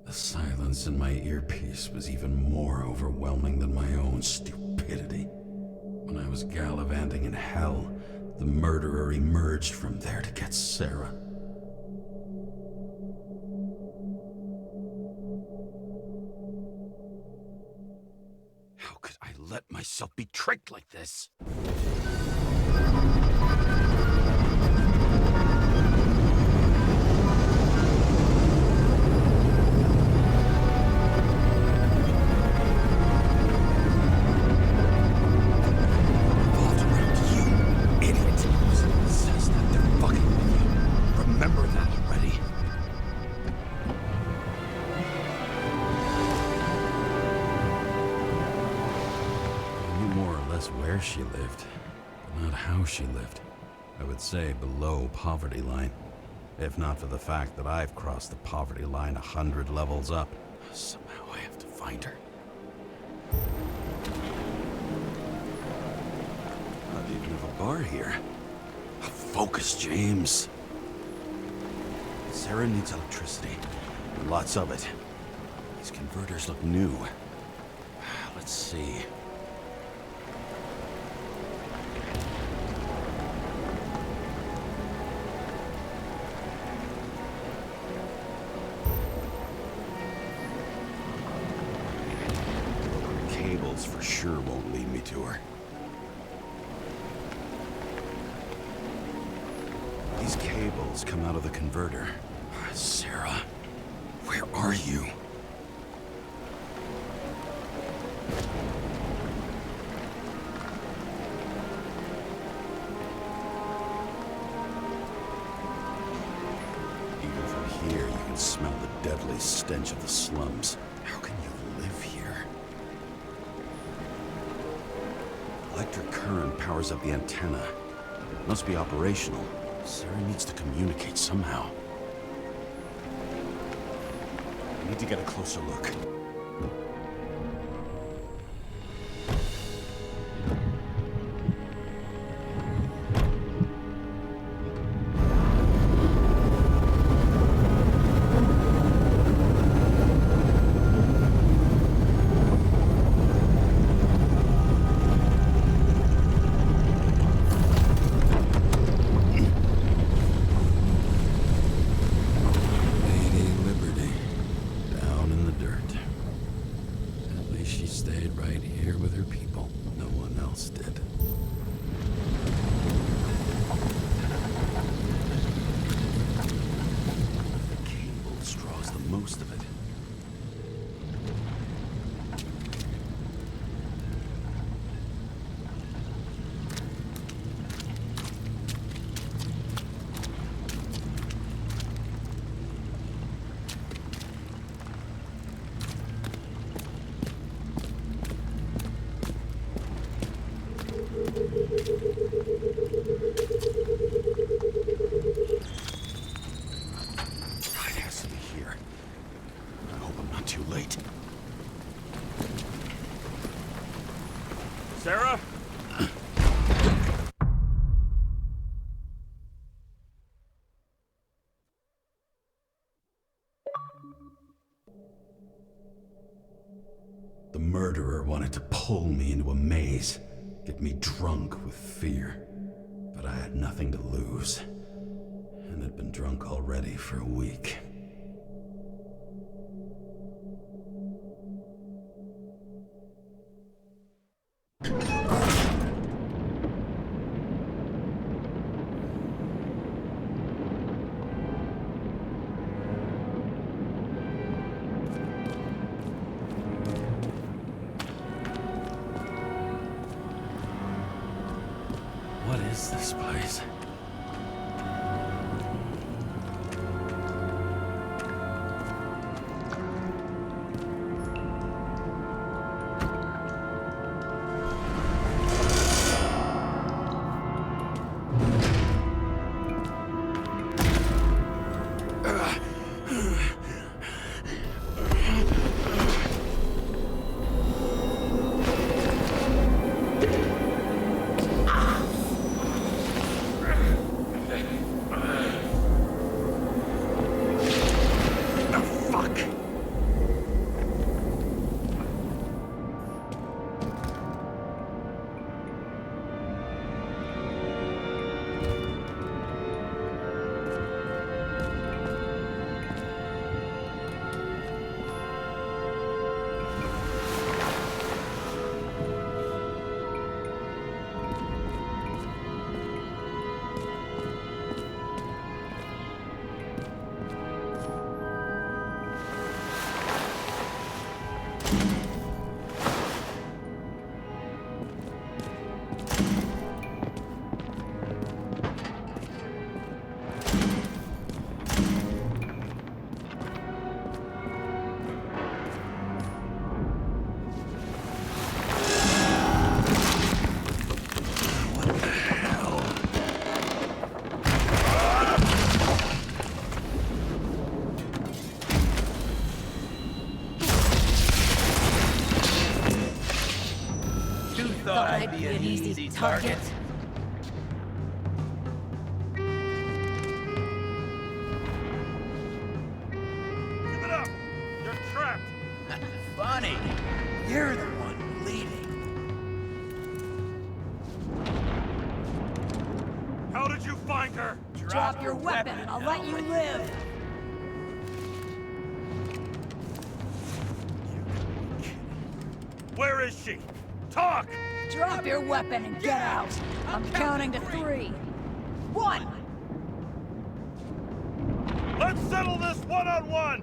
The silence in my earpiece was even more overwhelming than my own stupidity. When I was gallivanting in hell, the murderer emerged from there to get Sarah. How could I let myself be tricked like this? Revolved around you, idiot. Someone says that they're fucking with you. Remember that already. I knew more or less where she lived, but not how she lived. I would say below poverty line. If not for the fact that I've crossed the poverty line 100 levels up. Somehow I have to find her. Not even have a bar here. Focus, James. Sarah needs electricity. Lots of it. These converters look new. Let's see. Cables for sure won't lead me to her. These cables come out of the converter. Sarah, where are you? Even from here, you can smell the deadly stench of the slums. How can you live here? Electric current powers up the antenna. Must be operational. Sarah needs to communicate somehow. I need to get a closer look. wanted to pull me into a maze, get me drunk with fear. But I had nothing to lose, and had been drunk already for a week. What is this place? Thought I'd be an easy target. Give it up! You're trapped! Funny. You're the one leading. How did you find her? Drop your weapon and I'll let you live. Where is she? Talk! Drop your weapon and get out. I'm counting to 3. 1. Let's settle this one-on-one!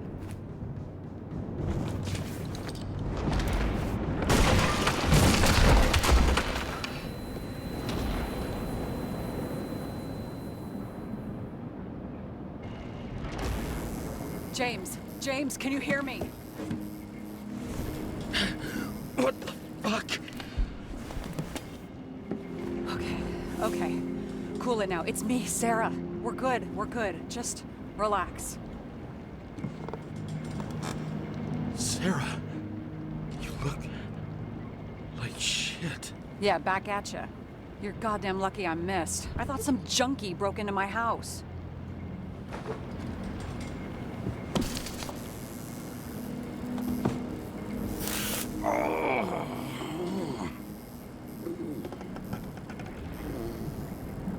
James, can you hear me? What the fuck? Okay. Cool it now. It's me, Sarah. We're good. Just relax. Sarah, you look like shit. Yeah, back at ya. You're goddamn lucky I missed. I thought some junkie broke into my house.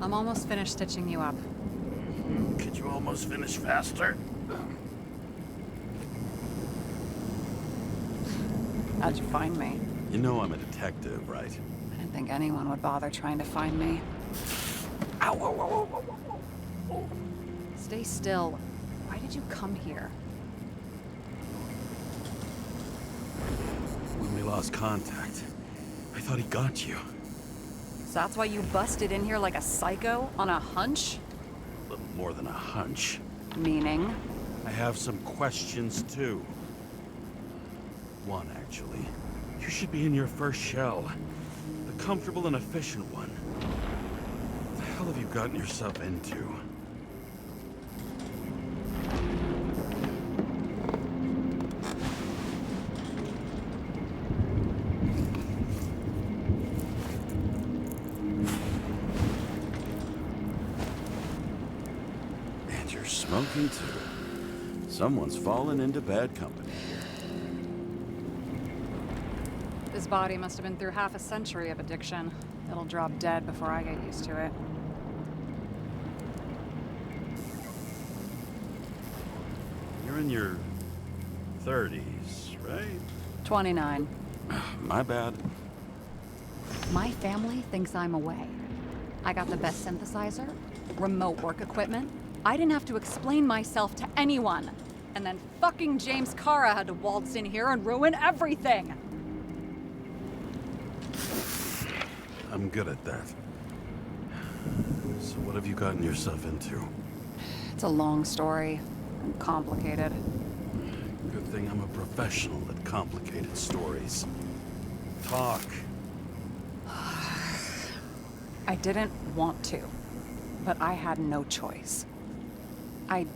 I'm almost finished stitching you up. Could you almost finish faster? How'd you find me? You know I'm a detective, right? I didn't think anyone would bother trying to find me. Ow, ow, ow, ow, ow, ow. Stay still. Why did you come here? When we lost contact, I thought he got you. So that's why you busted in here like a psycho on a hunch? A little more than a hunch. Meaning? I have some questions, too. One, actually. You should be in your first shell. A comfortable and efficient one. What the hell have you gotten yourself into? And you're smoking, too. Someone's fallen into bad company here. This His body must have been through half a century of addiction. It'll drop dead before I get used to it. You're in your 30s, right? 29. My bad. My family thinks I'm away. I got the best synthesizer, remote work equipment. I didn't have to explain myself to anyone. And then fucking James Kara had to waltz in here and ruin everything. I'm good at that. So what have you gotten yourself into? It's a long story and complicated. Good thing I'm a professional at complicated stories. Talk. I didn't want to, but I had no choice. I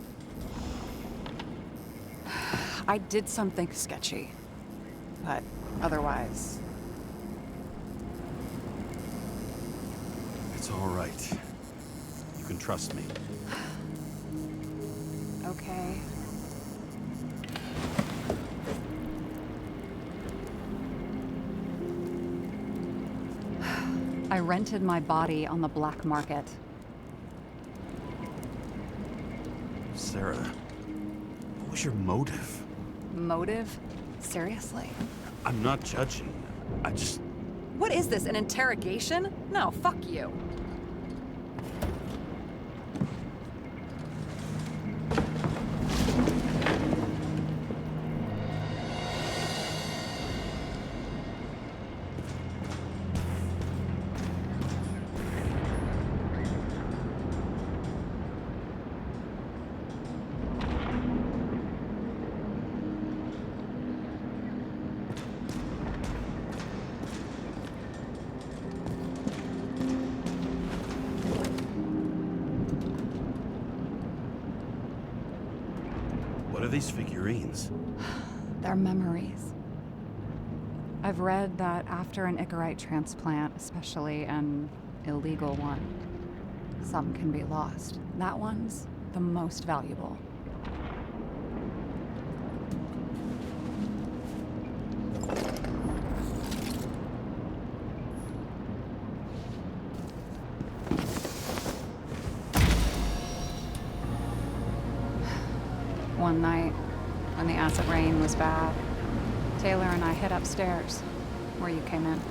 did something sketchy, but otherwise... It's all right. You can trust me. Okay. I rented my body on the black market. Sarah, what was your motive? Motive? Seriously? I'm not judging. I just... What is this, an interrogation? No, fuck you. What are these figurines? They're memories. I've read that after an Icarite transplant, especially an illegal one, some can be lost. That one's the most valuable. One night, when the acid rain was bad, Taylor and I hid upstairs, where you came in.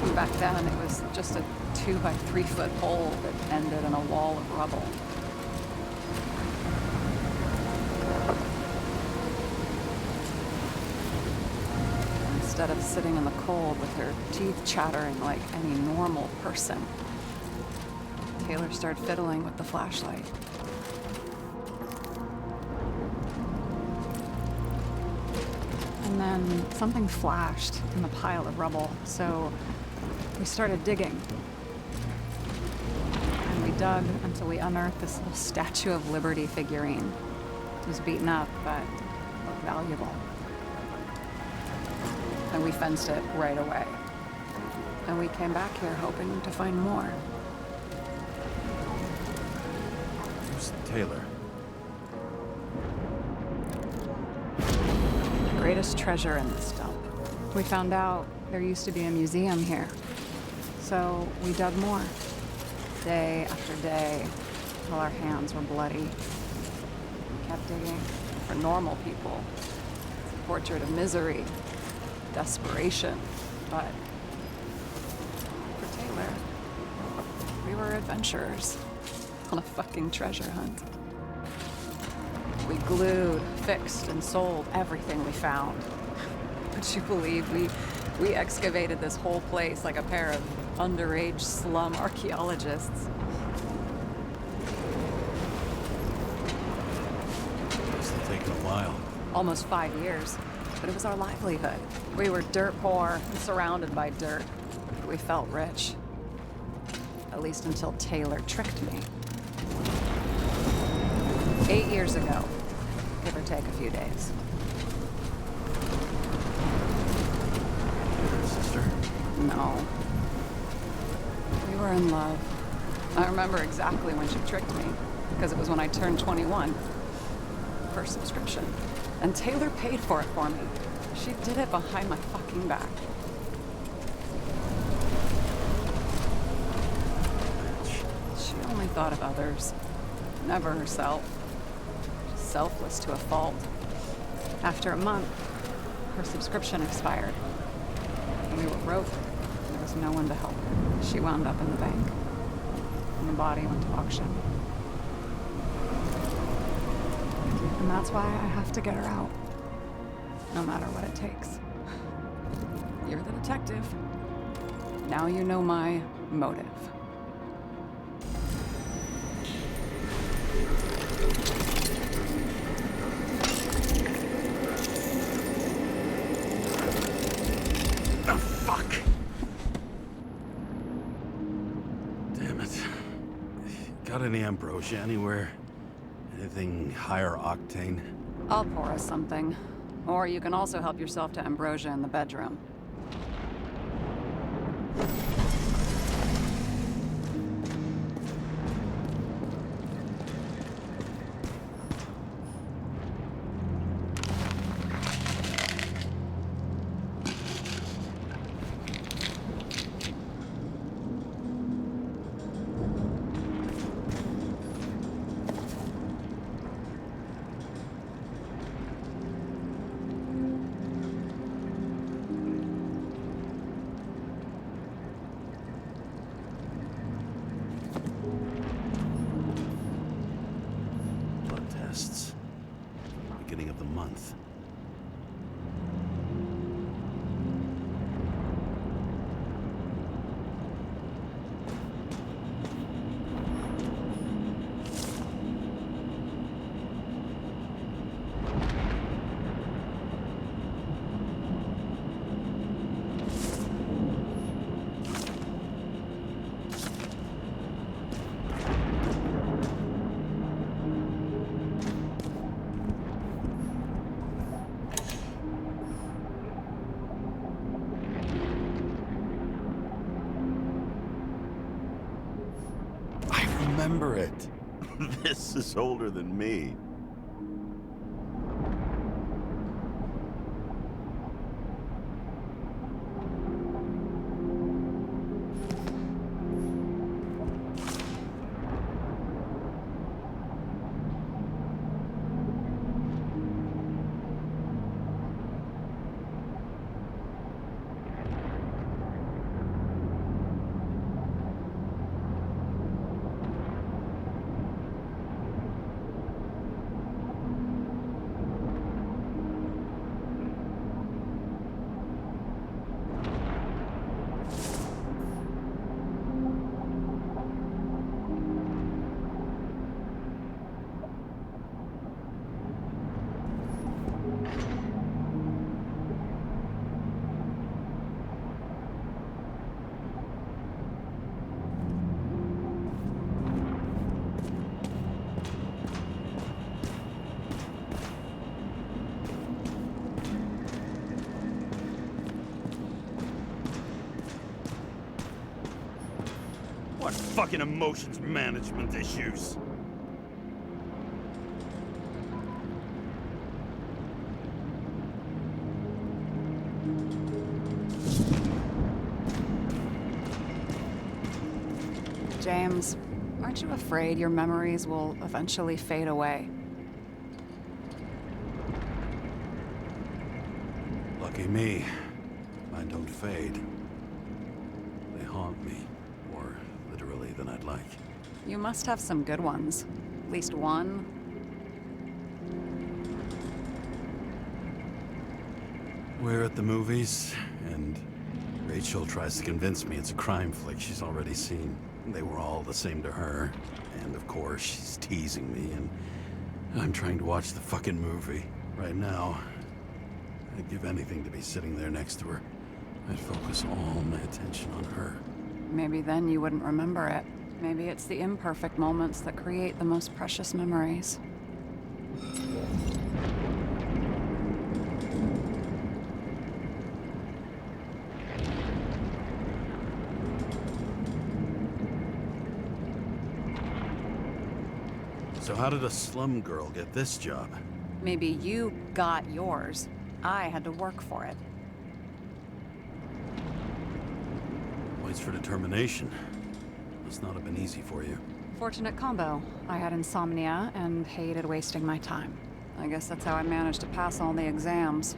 And back then, it was just a 2 by 3 foot hole that ended in a wall of rubble. Instead of sitting in the cold with her teeth chattering like any normal person, Taylor started fiddling with the flashlight. And then something flashed in the pile of rubble, so we started digging. And we dug until we unearthed this little Statue of Liberty figurine. It was beaten up, but looked valuable. And we fenced it right away. And we came back here hoping to find more. Taylor. The greatest treasure in this dump. We found out there used to be a museum here. So we dug more. Day after day, till our hands were bloody. We kept digging for normal people. It's a portrait of misery, desperation, but for Taylor, we were adventurers. On a fucking treasure hunt. We glued, fixed, and sold everything we found. Would you believe we excavated this whole place like a pair of underage slum archaeologists? Must have taken a while. Almost 5 years, but it was our livelihood. We were dirt poor and surrounded by dirt. But we felt rich. At least until Taylor tricked me. 8 years ago, give or take a few days. Your sister? No. We were in love. I remember exactly when she tricked me, because it was when I turned 21. First subscription. And Taylor paid for it for me. She did it behind my fucking back. She only thought of others, never herself. Just selfless to a fault. After a month, her subscription expired. We were broke. There was no one to help her. She wound up in the bank. And the body went to auction. And that's why I have to get her out. No matter what it takes. You're the detective. Now you know my motive. Oh, fuck! Damn it. Got any ambrosia anywhere? Anything higher octane? I'll pour us something. Or you can also help yourself to ambrosia in the bedroom. Blood tests. Beginning of the month. Remember it. This is older than me. What fucking emotions management issues? James, aren't you afraid your memories will eventually fade away? Lucky me. Mine don't fade. They haunt me. More literally than I'd like. You must have some good ones. At least one. We're at the movies, and Rachel tries to convince me it's a crime flick she's already seen. They were all the same to her. And of course, she's teasing me, and I'm trying to watch the fucking movie. Right now, I'd give anything to be sitting there next to her. I'd focus all my attention on her. Maybe then you wouldn't remember it. Maybe it's the imperfect moments that create the most precious memories. So how did a slum girl get this job? Maybe you got yours. I had to work for it. Points for determination. Must not have been easy for you. Fortunate combo. I had insomnia and hated wasting my time. I guess that's how I managed to pass all the exams.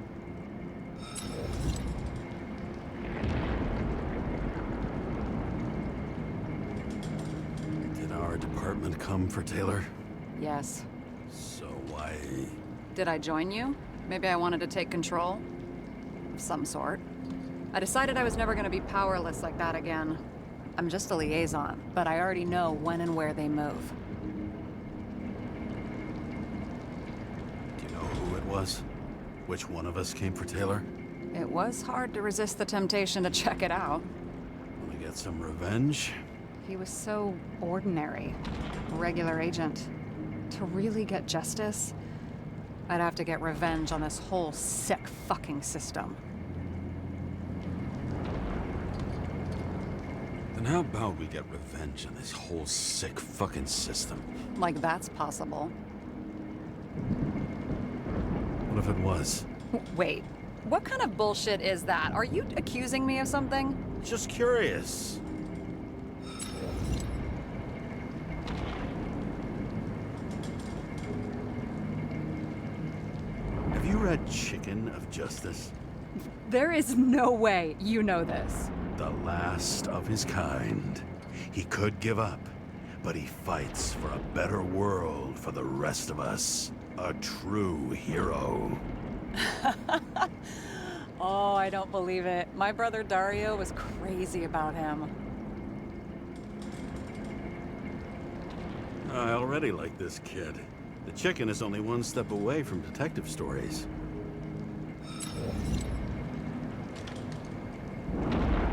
Did our department come for Taylor? Yes. So why... Did I join you? Maybe I wanted to take control? Of some sort. I decided I was never gonna be powerless like that again. I'm just a liaison, but I already know when and where they move. Do you know who it was? Which one of us came for Taylor? It was hard to resist the temptation to check it out. Wanna get some revenge? He was so ordinary. A regular agent. To really get justice, I'd have to get revenge on this whole sick fucking system. Then how about we get revenge on this whole sick fucking system? Like that's possible. What if it was? Wait, what kind of bullshit is that? Are you accusing me of something? Just curious. Have you read Chicken of Justice? There is no way you know this. The last of his kind. He could give up, but he fights for a better world for the rest of us. A true hero. Oh, I don't believe it. My brother Dario was crazy about him. I already like this kid. The chicken is only one step away from detective stories.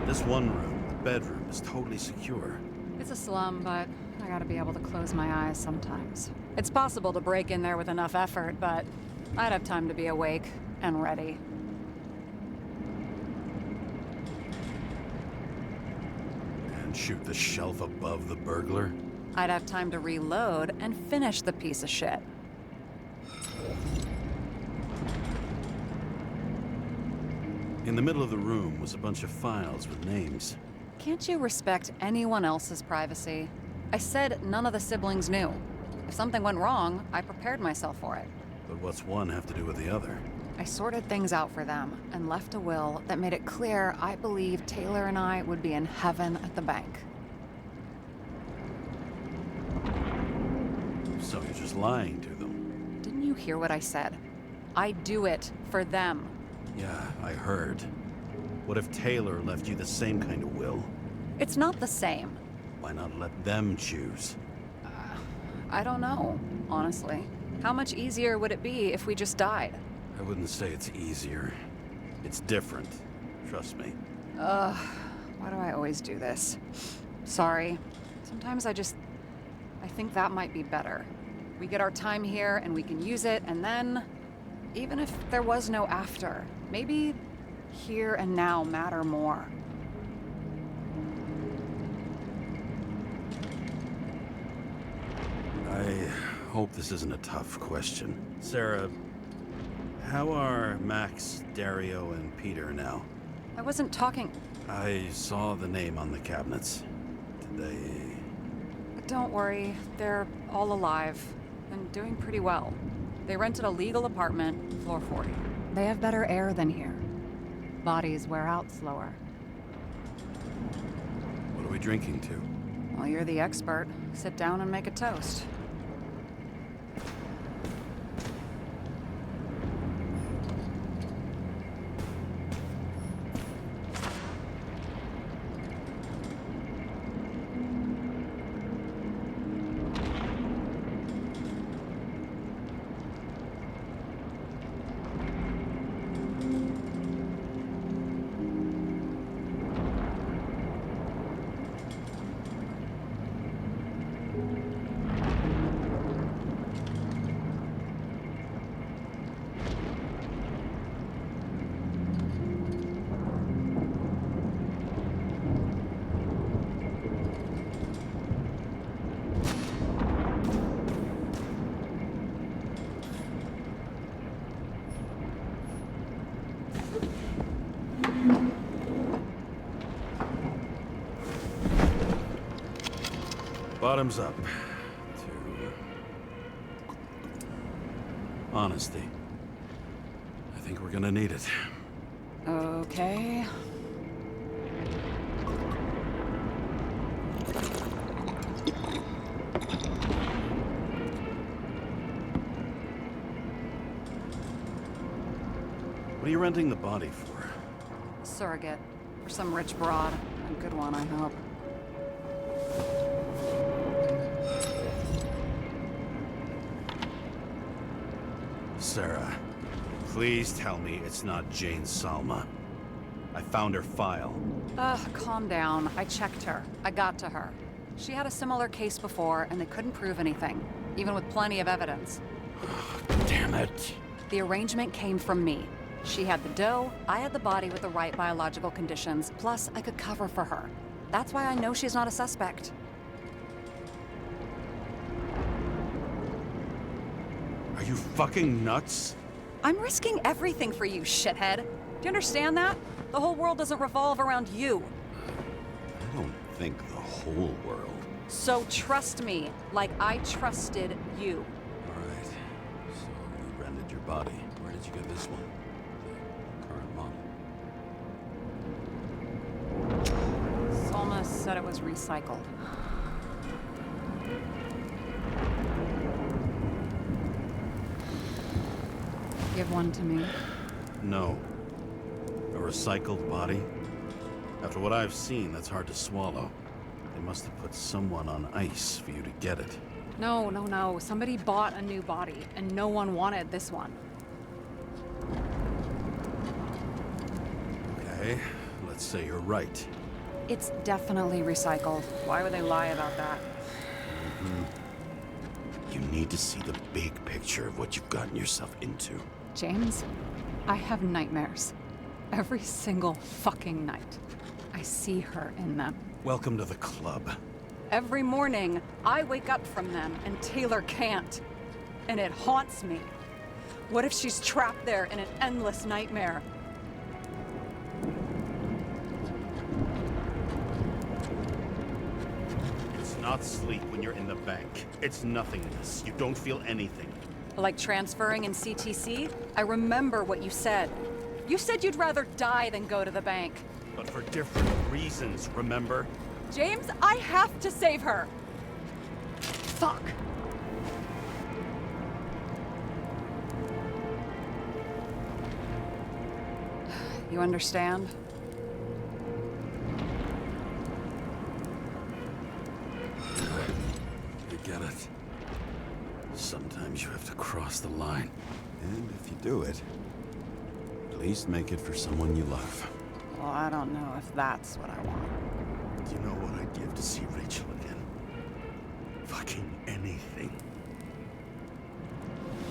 This one room, the bedroom, is totally secure. It's a slum, but I gotta be able to close my eyes sometimes. It's possible to break in there with enough effort, but I'd have time to be awake and ready. And shoot the shelf above the burglar? I'd have time to reload and finish the piece of shit. In the middle of the room was a bunch of files with names. Can't you respect anyone else's privacy? I said none of the siblings knew. If something went wrong, I prepared myself for it. But what's one have to do with the other? I sorted things out for them and left a will that made it clear I believed Taylor and I would be in heaven at the bank. So you're just lying to them? Didn't you hear what I said? I do it for them. Yeah, I heard. What if Taylor left you the same kind of will? It's not the same. Why not let them choose? I don't know, honestly. How much easier would it be if we just died? I wouldn't say it's easier. It's different. Trust me. Why do I always do this? Sorry. Sometimes I think that might be better. We get our time here and we can use it, and then, even if there was no after, maybe here and now matter more. I hope this isn't a tough question. Sarah, how are Max, Dario, and Peter now? I wasn't talking. I saw the name on the cabinets. Did they... Don't worry, they're all alive and doing pretty well. They rented a legal apartment, floor 40. They have better air than here. Bodies wear out slower. What are we drinking to? Well, you're the expert. Sit down and make a toast. Bottoms up. To honesty. I think we're gonna need it. Okay. What are you renting the body for? Surrogate. For some rich broad. A good one, I hope. Sarah, please tell me it's not Jane Salma. I found her file. Calm down. I checked her. I got to her. She had a similar case before, and they couldn't prove anything, even with plenty of evidence. Damn it. The arrangement came from me. She had the dough, I had the body with the right biological conditions, plus I could cover for her. That's why I know she's not a suspect. Are you fucking nuts? I'm risking everything for you, shithead. Do you understand that? The whole world doesn't revolve around you. I don't think the whole world. So trust me, like I trusted you. All right. So you rented your body. Where did you get this one? The current model. Salma said it was recycled. Give one to me. No. A recycled body? After what I've seen, that's hard to swallow. They must have put someone on ice for you to get it. No. Somebody bought a new body, and no one wanted this one. Okay, let's say you're right. It's definitely recycled. Why would they lie about that? You need to see the big picture of what you've gotten yourself into. James, I have nightmares. Every single fucking night. I see her in them. Welcome to the club. Every morning, I wake up from them, and Taylor can't. And it haunts me. What if she's trapped there in an endless nightmare? It's not sleep when you're in the bank. It's nothingness. You don't feel anything. Like transferring in CTC? I remember what you said. You said you'd rather die than go to the bank. But for different reasons, remember? James, I have to save her! Fuck. You understand? You get it. Sometimes you have to cross the line. And if you do it, at least make it for someone you love. Well, I don't know if that's what I want. Do you know what I'd give to see Rachel again? Fucking anything.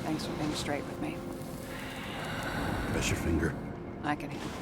Thanks for being straight with me. Press your finger. I can handle it.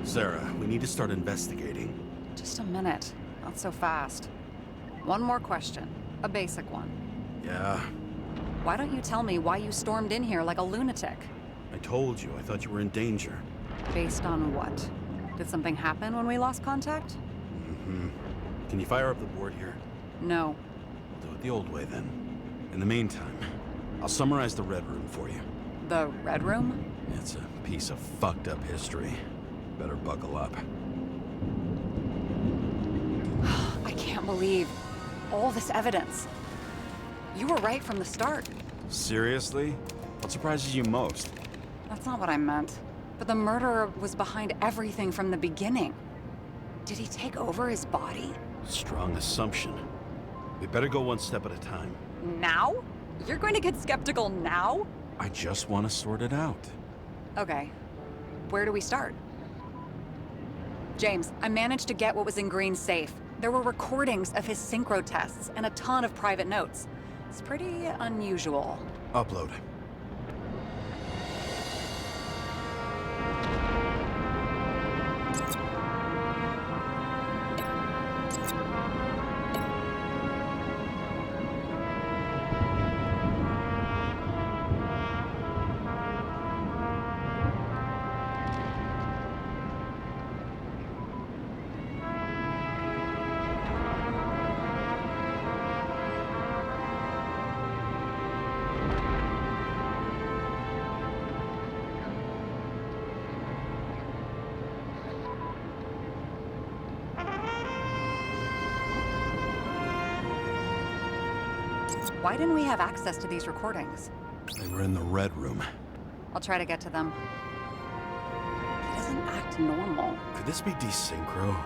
Sarah, we need to start investigating. Just a minute. Not so fast. One more question. A basic one. Yeah, Why don't you tell me why you stormed in here like a lunatic? I told you. I thought you were in danger. Based on what? Did something happen when we lost contact? Can you fire up the board here? No. We'll do it the old way then. In the meantime, I'll summarize the Red Room for you. The Red Room? It's a piece of fucked up history. Better buckle up. I can't believe all this evidence. You were right from the start. Seriously? What surprises you most? That's not what I meant. But the murderer was behind everything from the beginning. Did he take over his body? Strong assumption. We better go one step at a time. Now? You're going to get skeptical now? I just want to sort it out. Okay. Where do we start? James, I managed to get what was in Green's safe. There were recordings of his synchro tests and a ton of private notes. It's pretty unusual. Upload. Why didn't we have access to these recordings? They were in the red room. I'll try to get to them. He doesn't act normal. Could this be desynchro?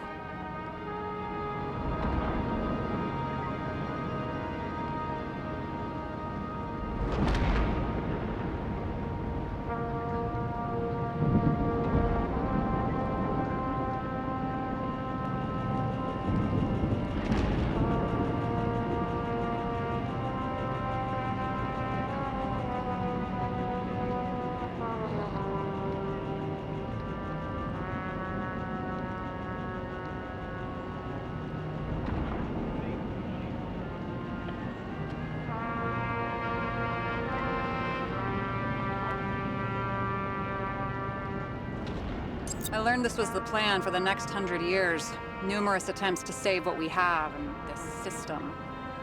I learned this was the plan for the next 100 years. Numerous attempts to save what we have in this system.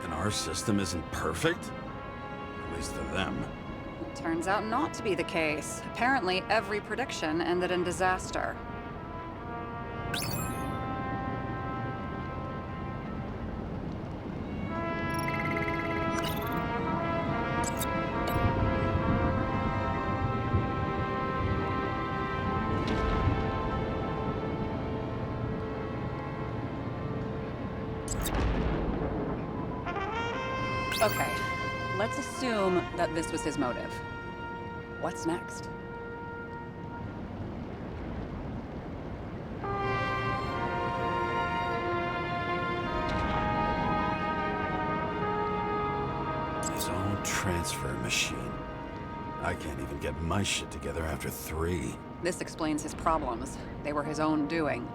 And our system isn't perfect? At least to them. It turns out not to be the case. Apparently, every prediction ended in disaster. Okay, let's assume that this was his motive. What's next? His own transfer machine. I can't even get my shit together after 3. This explains his problems. They were his own doing.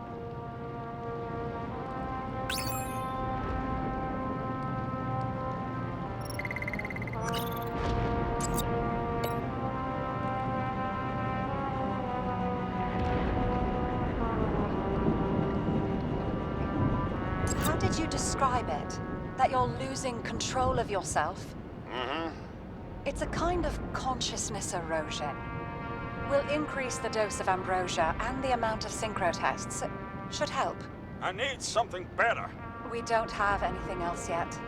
How did you describe it? That you're losing control of yourself? Mm-hmm. It's a kind of consciousness erosion. We'll increase the dose of ambrosia and the amount of synchro tests. It should help. I need something better. We don't have anything else yet.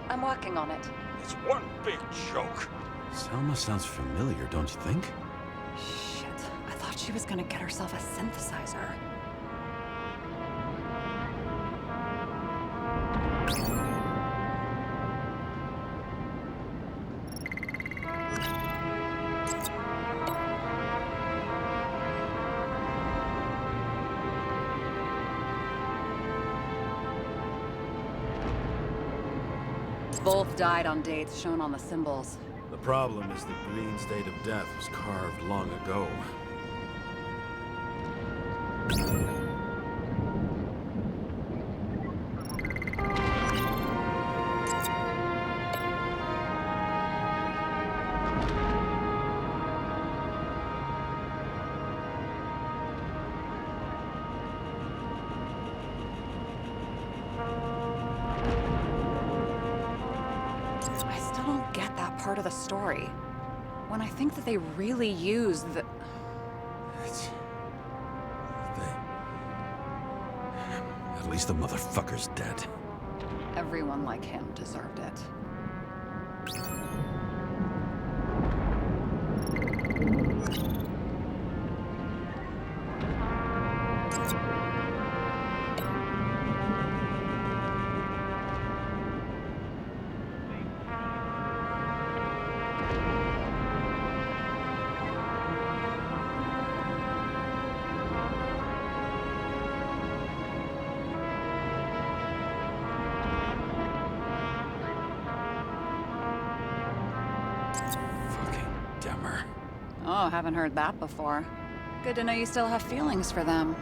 I'm working on it. It's one big joke. Selma sounds familiar, don't you think? Shit, I thought she was gonna get herself a synthesizer. Both died on dates shown on the symbols. The problem is the Green's date of death was carved long ago. I still don't get that part of the story. When I think that they really use the... It's... At least the motherfucker's dead. Everyone like him deserved it. Oh, haven't heard that before. Good to know you still have feelings for them.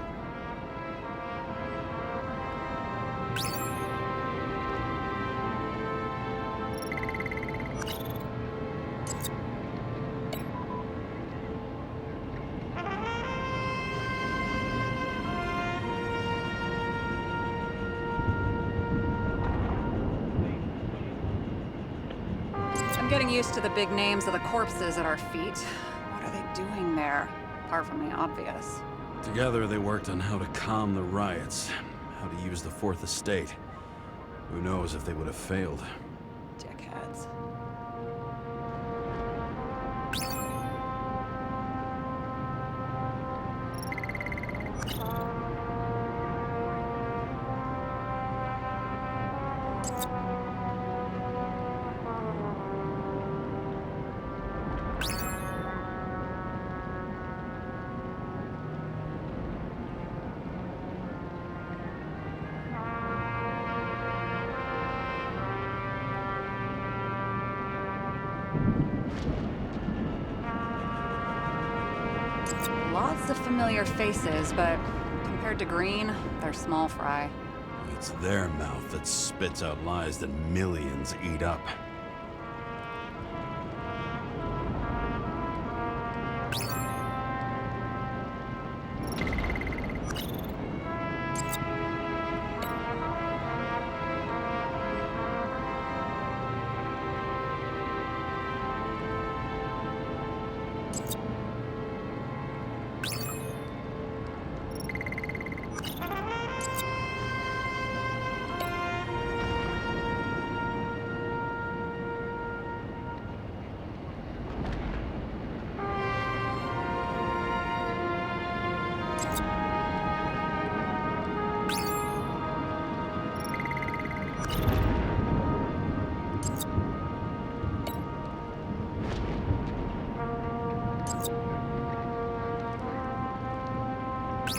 I'm getting used to the big names of the corpses at our feet. What are they doing there? Apart from the obvious. Together they worked on how to calm the riots, how to use the Fourth Estate. Who knows if they would have failed. Dickheads. Lots of familiar faces, but compared to Green, they're small fry. It's their mouth that spits out lies that millions eat up.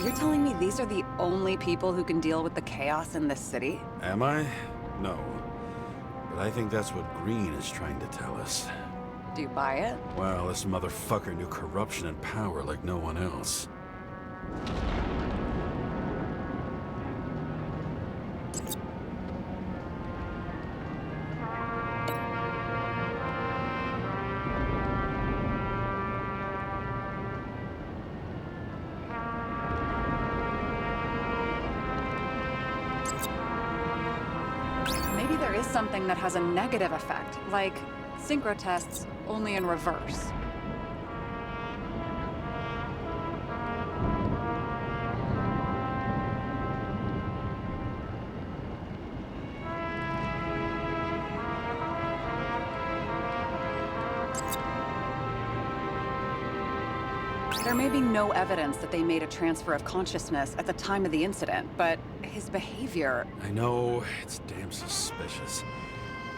You're telling me these are the only people who can deal with the chaos in this city? Am I? No. But I think that's what Green is trying to tell us. Do you buy it? Well, this motherfucker knew corruption and power like no one else. Maybe there is something that has a negative effect, like synchro tests, only in reverse. There may be no evidence that they made a transfer of consciousness at the time of the incident, but his behavior... I know, it's damn suspicious.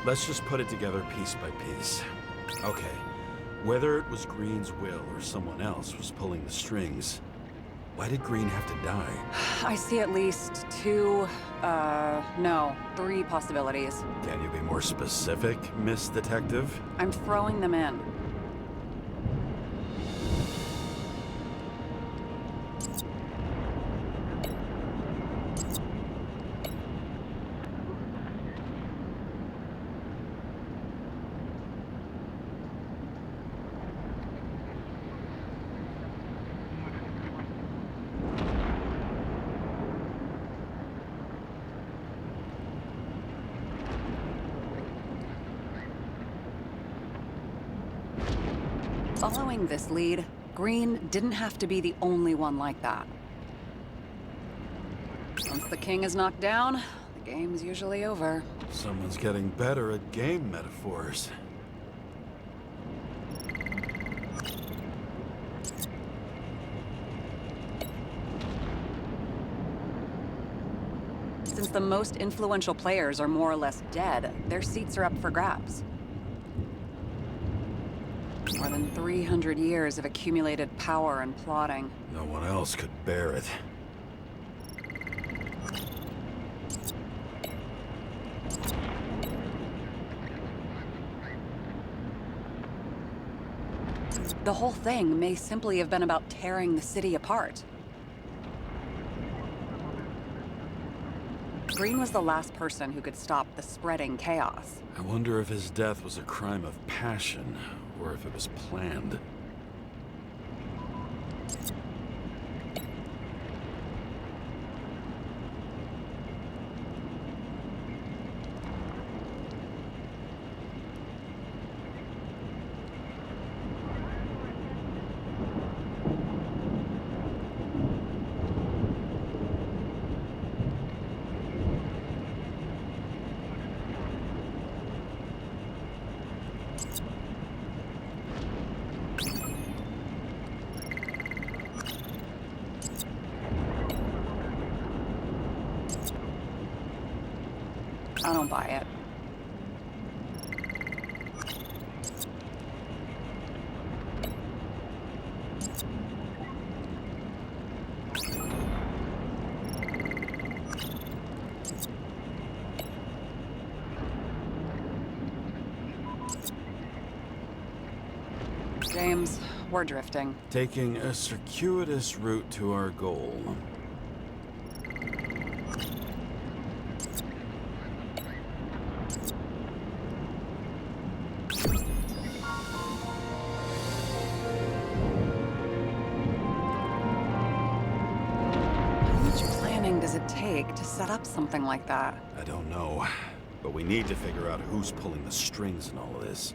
Let's just put it together piece by piece. Okay, whether it was Green's will or someone else was pulling the strings, why did Green have to die? I see at least three possibilities. Can you be more specific, Miss Detective? I'm throwing them in. Following this lead, Green didn't have to be the only one like that. Once the king is knocked down, the game's usually over. Someone's getting better at game metaphors. Since the most influential players are more or less dead, their seats are up for grabs. More than 300 years of accumulated power and plotting. No one else could bear it. The whole thing may simply have been about tearing the city apart. Green was the last person who could stop the spreading chaos. I wonder if his death was a crime of passion, or if it was planned. I don't buy it. James, we're drifting. Taking a circuitous route to our goal. How much planning does it take to set up something like that? I don't know, but we need to figure out who's pulling the strings in all of this.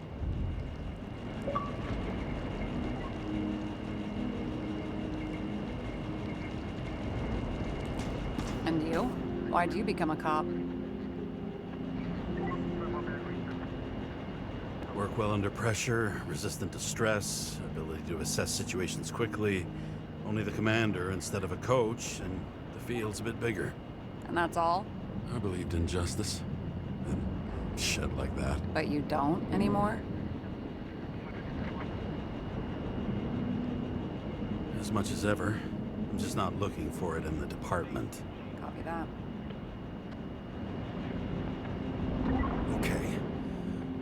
And you? Why'd you become a cop? Work well under pressure, resistant to stress, ability to assess situations quickly. Only the commander instead of a coach, and the field's a bit bigger. And that's all? I believed in justice. And shit like that. But you don't anymore? As much as ever. I'm just not looking for it in the department. Copy that. Okay,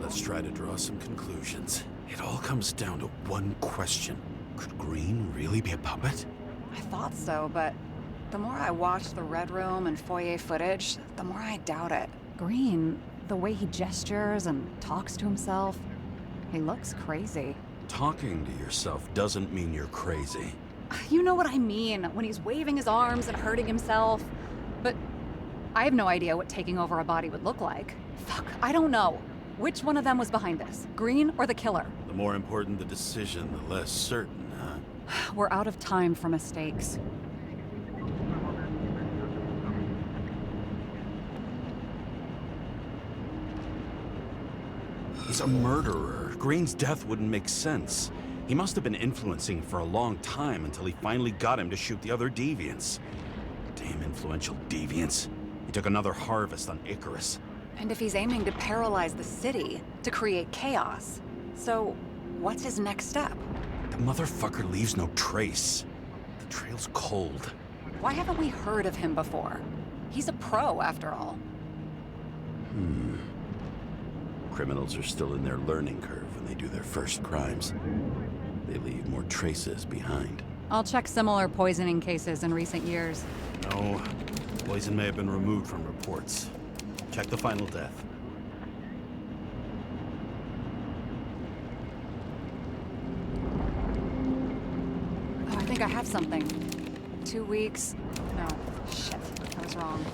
let's try to draw some conclusions. It all comes down to one question. Could Green really be a puppet? I thought so, but the more I watch the Red Room and foyer footage, the more I doubt it. Green, the way he gestures and talks to himself, he looks crazy. Talking to yourself doesn't mean you're crazy. You know what I mean, when he's waving his arms and hurting himself. But I have no idea what taking over a body would look like. Fuck, I don't know. Which one of them was behind this? Green or the killer? The more important the decision, the less certain, huh? We're out of time for mistakes. He's a murderer. Green's death wouldn't make sense. He must have been influencing for a long time until he finally got him to shoot the other deviants. Damn influential deviants. He took another harvest on Icarus. And if he's aiming to paralyze the city, to create chaos, so what's his next step? The motherfucker leaves no trace. The trail's cold. Why haven't we heard of him before? He's a pro, after all. Criminals are still in their learning curve when they do their first crimes. They leave more traces behind. I'll check similar poisoning cases in recent years. No, poison may have been removed from reports. Check the final death. Oh, I think I have something. 2 weeks. No, shit, I was wrong.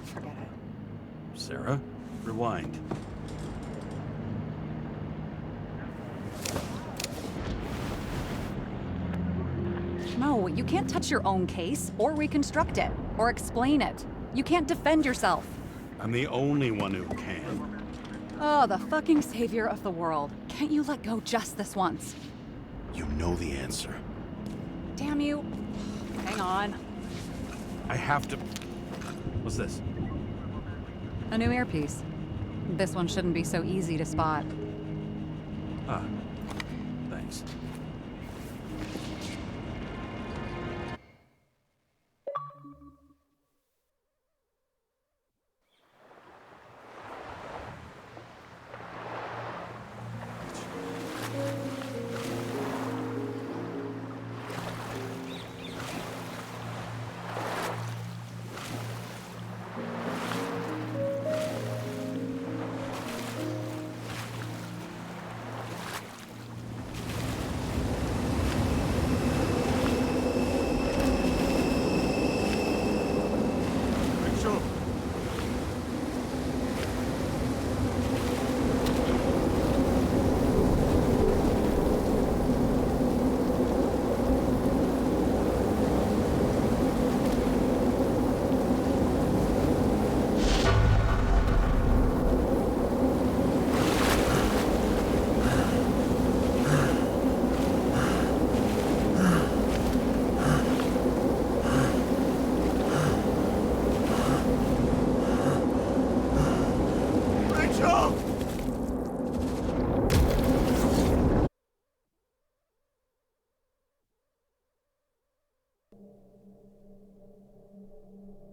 Forget it. Sarah, rewind. No, you can't touch your own case, or reconstruct it, or explain it. You can't defend yourself. I'm the only one who can. Oh, the fucking savior of the world. Can't you let go just this once? You know the answer. Damn you. Hang on. I have to... What's this? A new earpiece. This one shouldn't be so easy to spot. Ah, thanks.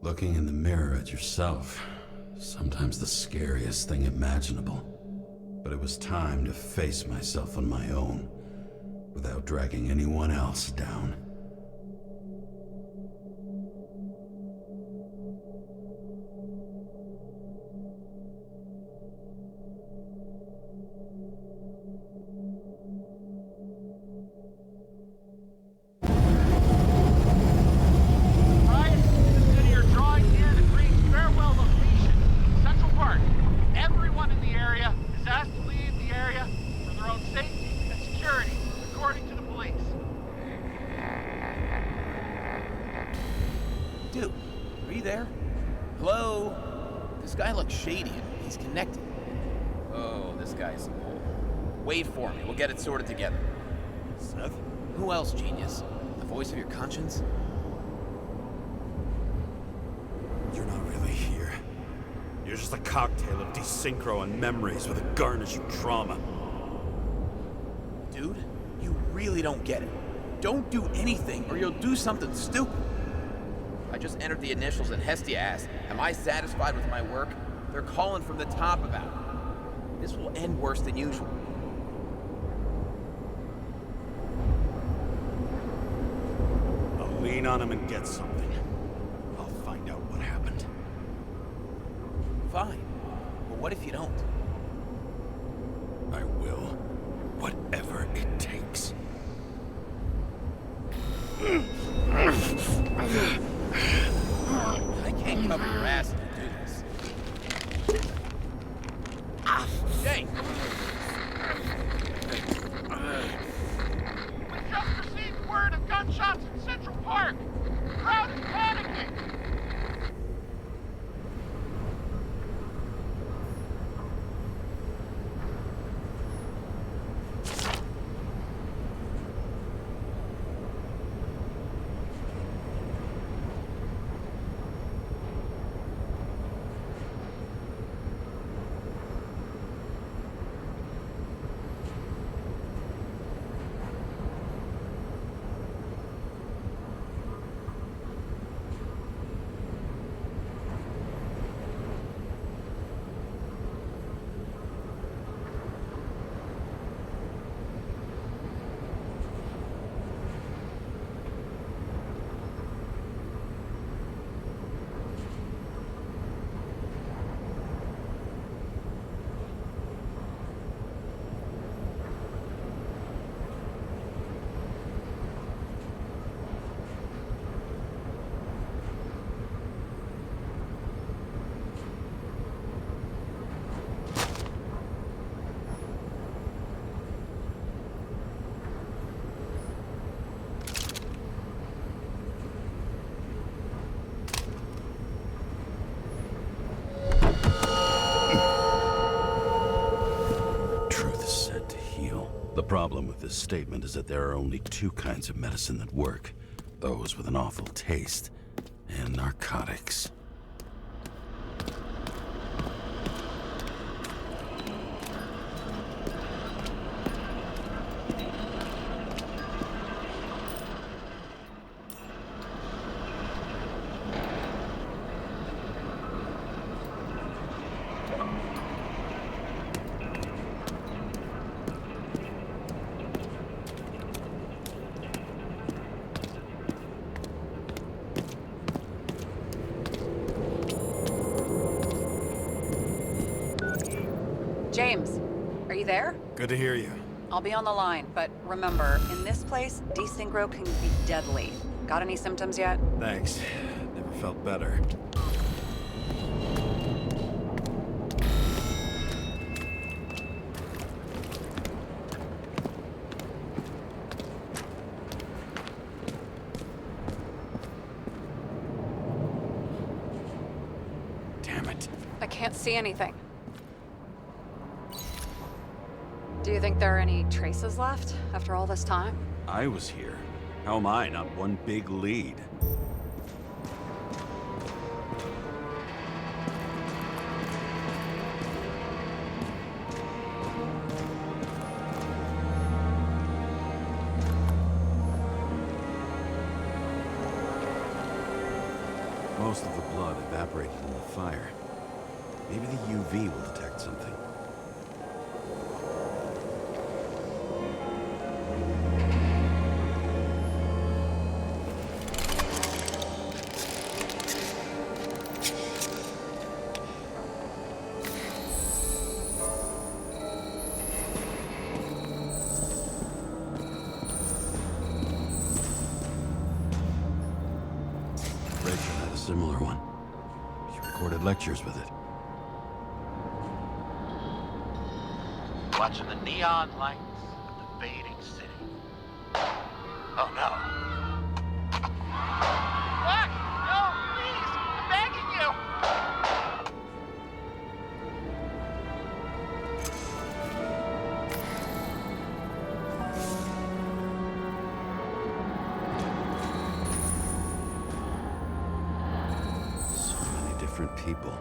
Looking in the mirror at yourself, sometimes the scariest thing imaginable. But it was time to face myself on my own. without dragging anyone else down. Riots in the city are drawing near the Green's farewell location, Central Park. Everyone in the area is asked to leave the area for their own safety and security, according to the police. Dude, are you there? Hello? This guy looks shady and he's connected. Oh, this guy's some hole. Wait for me, we'll get it sorted together. Seth? Who else, genius? The voice of your conscience? You're not really here. You're just a cocktail of desynchro and memories with a garnish of trauma. Dude, you really don't get it. Don't do anything or you'll do something stupid. I just entered the initials and Hestia asked, am I satisfied with my work? They're calling from the top about it. This will end worse than usual. I'll lean on him and get something. I'll find out what happened. Fine. But what if you don't? I will. Whatever it takes. I can't cover your ass if you do this. Jay! We just received word of gunshots in Central Park. The crowd is panicking. The problem with this statement is that there are only two kinds of medicine that work. Those with an awful taste, and narcotics. James, are you there? Good to hear you. I'll be on the line, but remember, in this place, desynchro can be deadly. Got any symptoms yet? Thanks. Never felt better. Damn it. I can't see anything. Do you think there are any traces left after all this time? I was here. How am I not one big lead? Most of the blood evaporated in the fire. Maybe the UV will detect something. similar one. She recorded lectures with it. Watching the neon lights of the fading city. Oh no. What? No, please! I'm begging you! So many different people.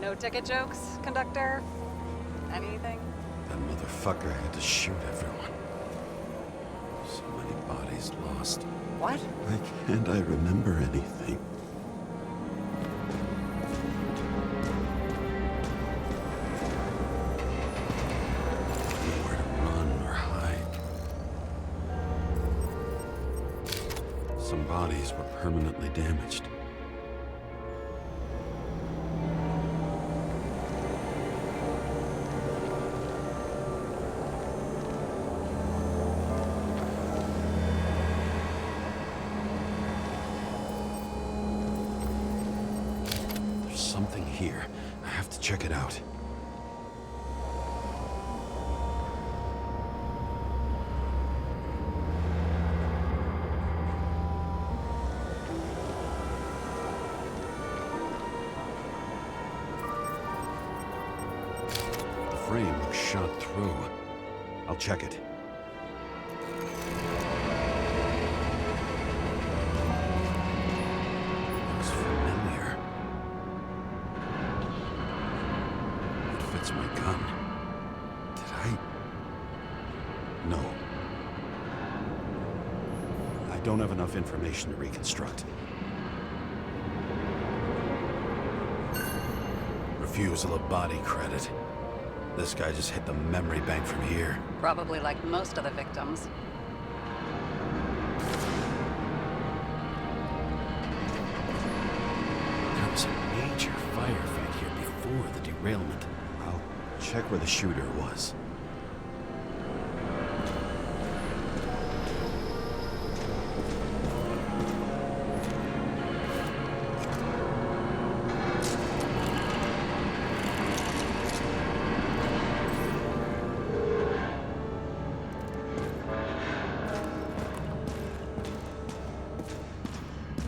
No ticket jokes, conductor? Anything? That motherfucker had to shoot everyone. So many bodies lost. What? Why can't I remember anything? Nowhere to run or hide. Some bodies were permanently damaged. Something here. I have to check it out. The frame was shot through. I'll check it. Looks familiar. It's my gun. Did I? No. I don't have enough information to reconstruct. Refusal of body credit. This guy just hit the memory bank from here. Probably like most of the victims. There was a major firefight here before the derailment. I'll check where the shooter was.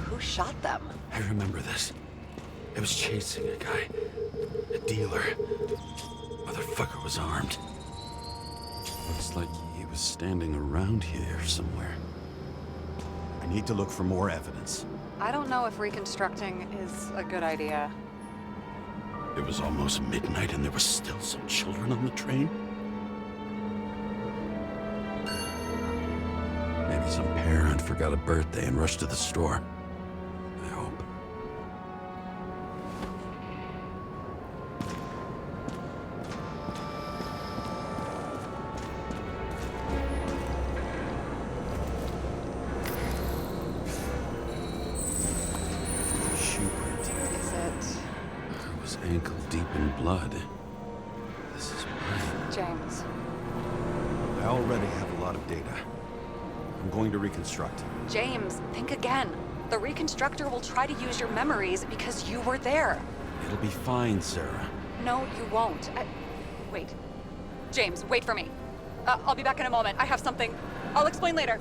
Who shot them? I remember this. It was chasing a guy. A dealer. Motherfucker was armed. Looks like he was standing around here somewhere. I need to look for more evidence. I don't know if reconstructing is a good idea. It was almost midnight and there were still some children on the train. Maybe some parent forgot a birthday and rushed to the store. I hope. Shoe print. Is it It was ankle deep in blood. This is mine. James? I already have a lot of data. I'm going to reconstruct. James, think again. The reconstructor will try to use your memories because you were there. It'll be fine, Sarah. No, you won't. Wait. James, wait for me. I'll be back in a moment. I have something. I'll explain later.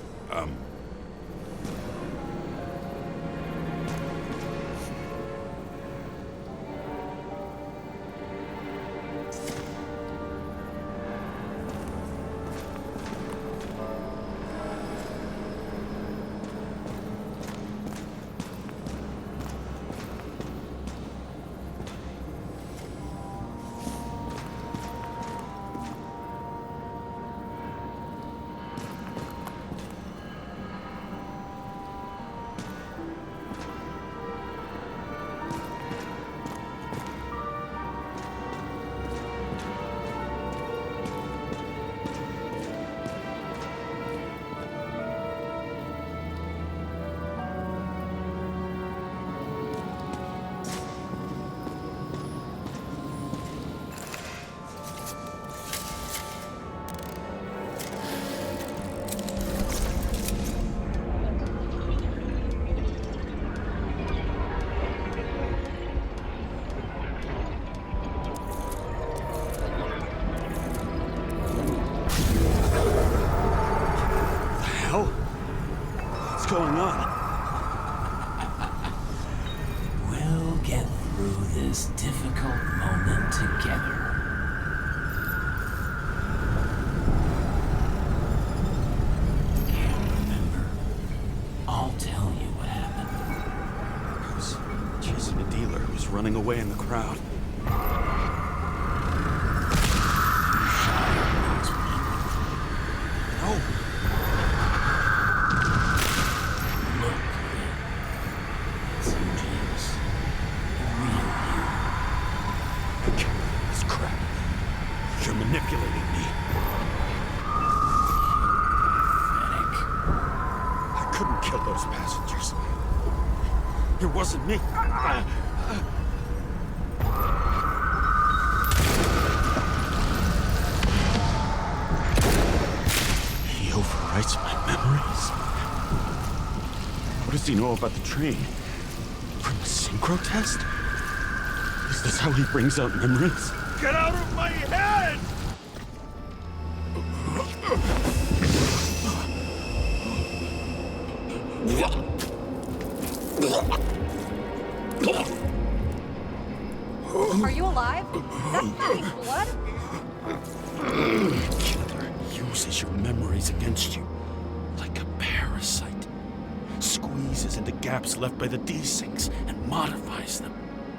this difficult moment together. Can't remember. I'll tell you what happened. I was chasing a dealer who was running away in the crowd. No! Look, it's you, James. The real you. I can't believe this crap. You're manipulating me. Pathetic. I couldn't kill those passengers. It wasn't me. He overwrites my memories. What does he know about the train? From the synchro test? Is this how he brings out memories? Get out of my head! Are you alive? That's fucking blood? Killer uses your memories against you like a parasite. Squeezes into gaps left by the desyncs and modifies them.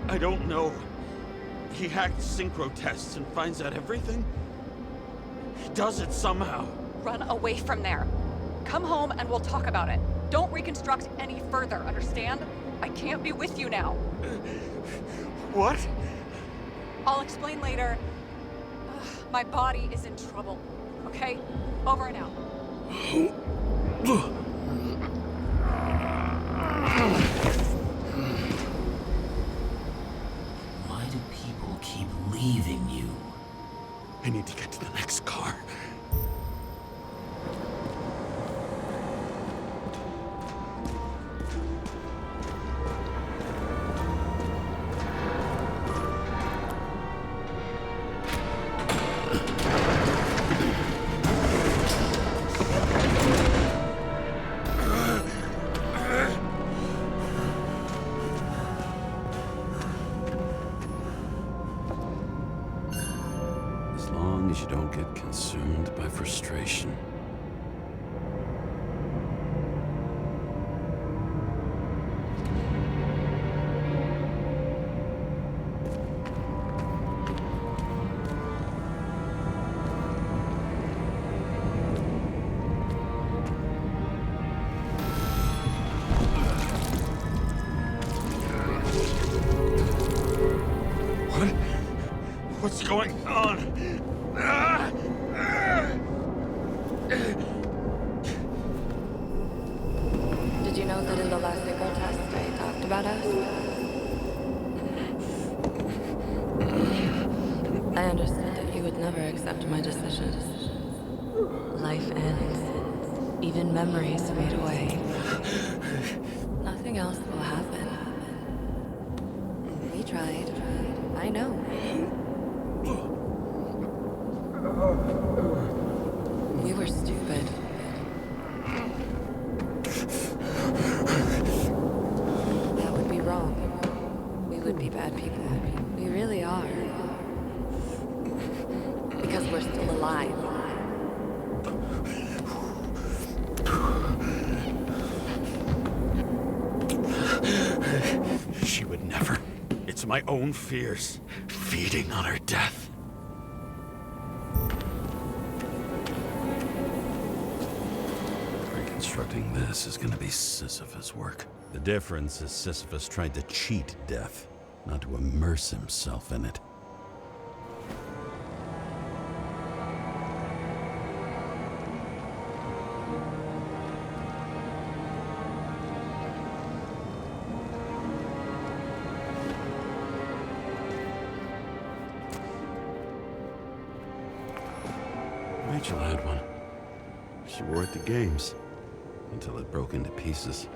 I don't know. He hacked synchro tests and finds out everything? He does it somehow. Run away from there. Come home and we'll talk about it. Don't reconstruct any further, understand? I can't be with you now. What? I'll explain later. My body is in trouble. Okay? Over and out. Why do people keep leaving you? I need to get to the next car. As long as you don't get consumed by frustration. What? What's going on? Did you know that in the last synchro test they talked about us? I understood that you would never accept my decisions. Life ends. Even memories fade away. Nothing else will happen. We tried. I know. We were stupid. That would be wrong. We would be bad people. We really are. Because we're still alive. She would never. It's my own fears, feeding on her death. Reconstructing this is gonna be Sisyphus work. The difference is Sisyphus tried to cheat death, not to immerse himself in it. Rachel had one. She wore it to games, until it broke into pieces.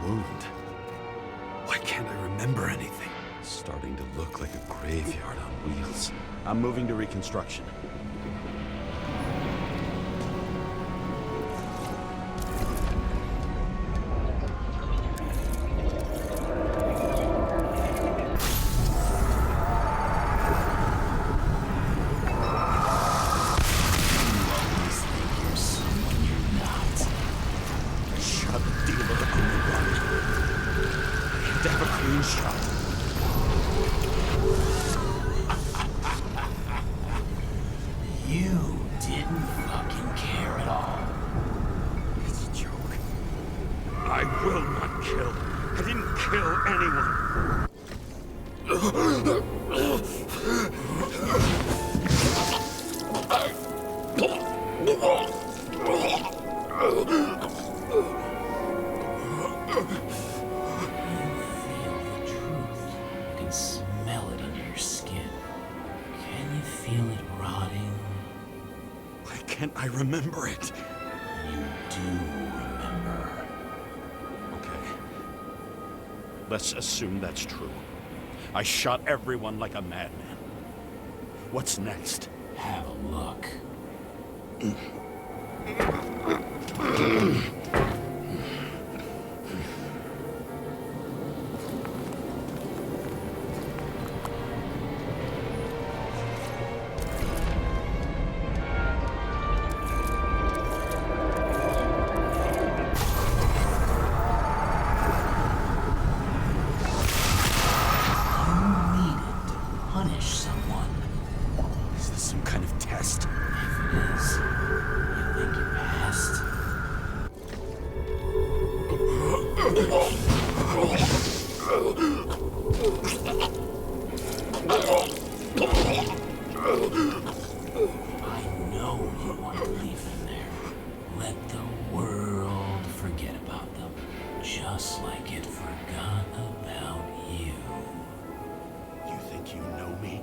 wound. Why can't I remember anything? It's starting to look like a graveyard on wheels. I'm moving to reconstruction. You didn't fucking care at all. It's a joke. I will not kill. I didn't kill anyone. You can smell it under your skin. Can you feel it rotting? Why can't I remember it? You do remember. Okay. Let's assume that's true. I shot everyone like a madman. What's next? Have a look. Punish someone. Is this some kind of test? If it is, you think you passed? I know you want to leave them there. Let the world forget about them, just like it forgot about you. You think you know me?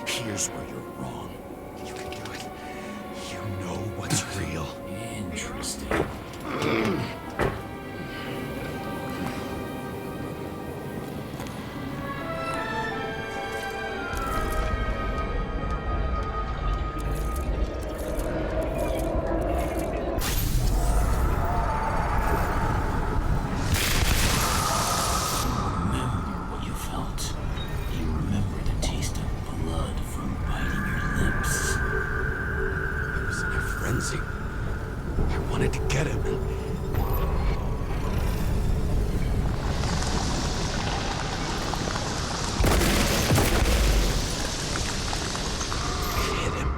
Here's where you're wrong. You can do it. You know what's real. Interesting. I wanted to get him. Hit him.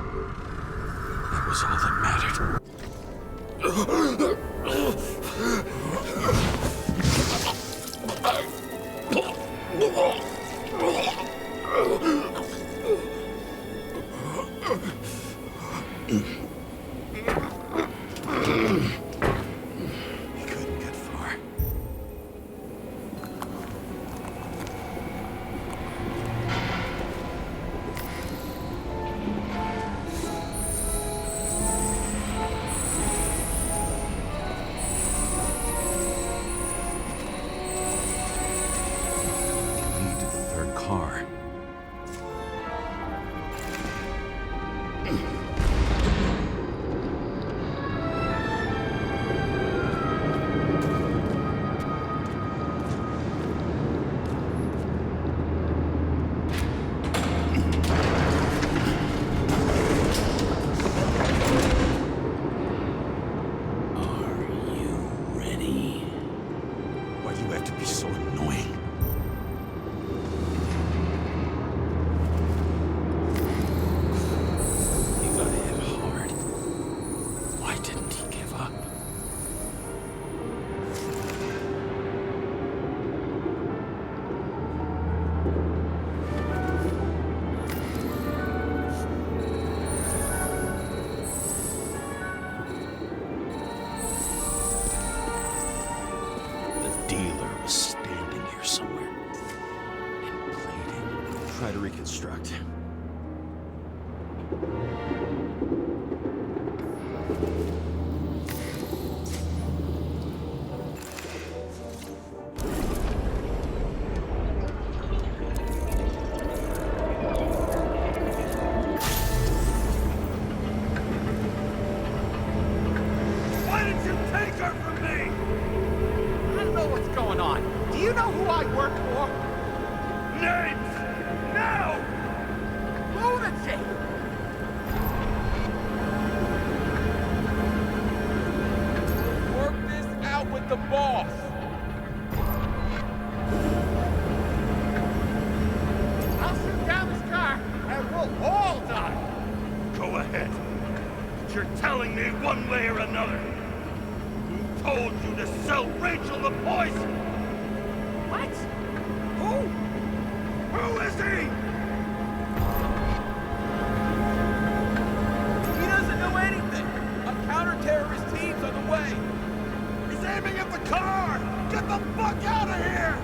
That was all that mattered. He couldn't get far. Lead to the third car. Why do you have to be so annoying? He got hit hard. Why didn't he give up? The dealer was standing here somewhere. And bleeding. Try to reconstruct. Take her from me! I don't know what's going on. Do you know who I work for? Names! Now! Lunatic! Work this out with the boss. I'll shoot down this car and we'll all die. Go ahead. But you're telling me one way or another. Who told you to sell Rachel the poison? What? Who? Who is he? He doesn't know anything. A counter-terrorist team's on the way. He's aiming at the car! Get the fuck out of here!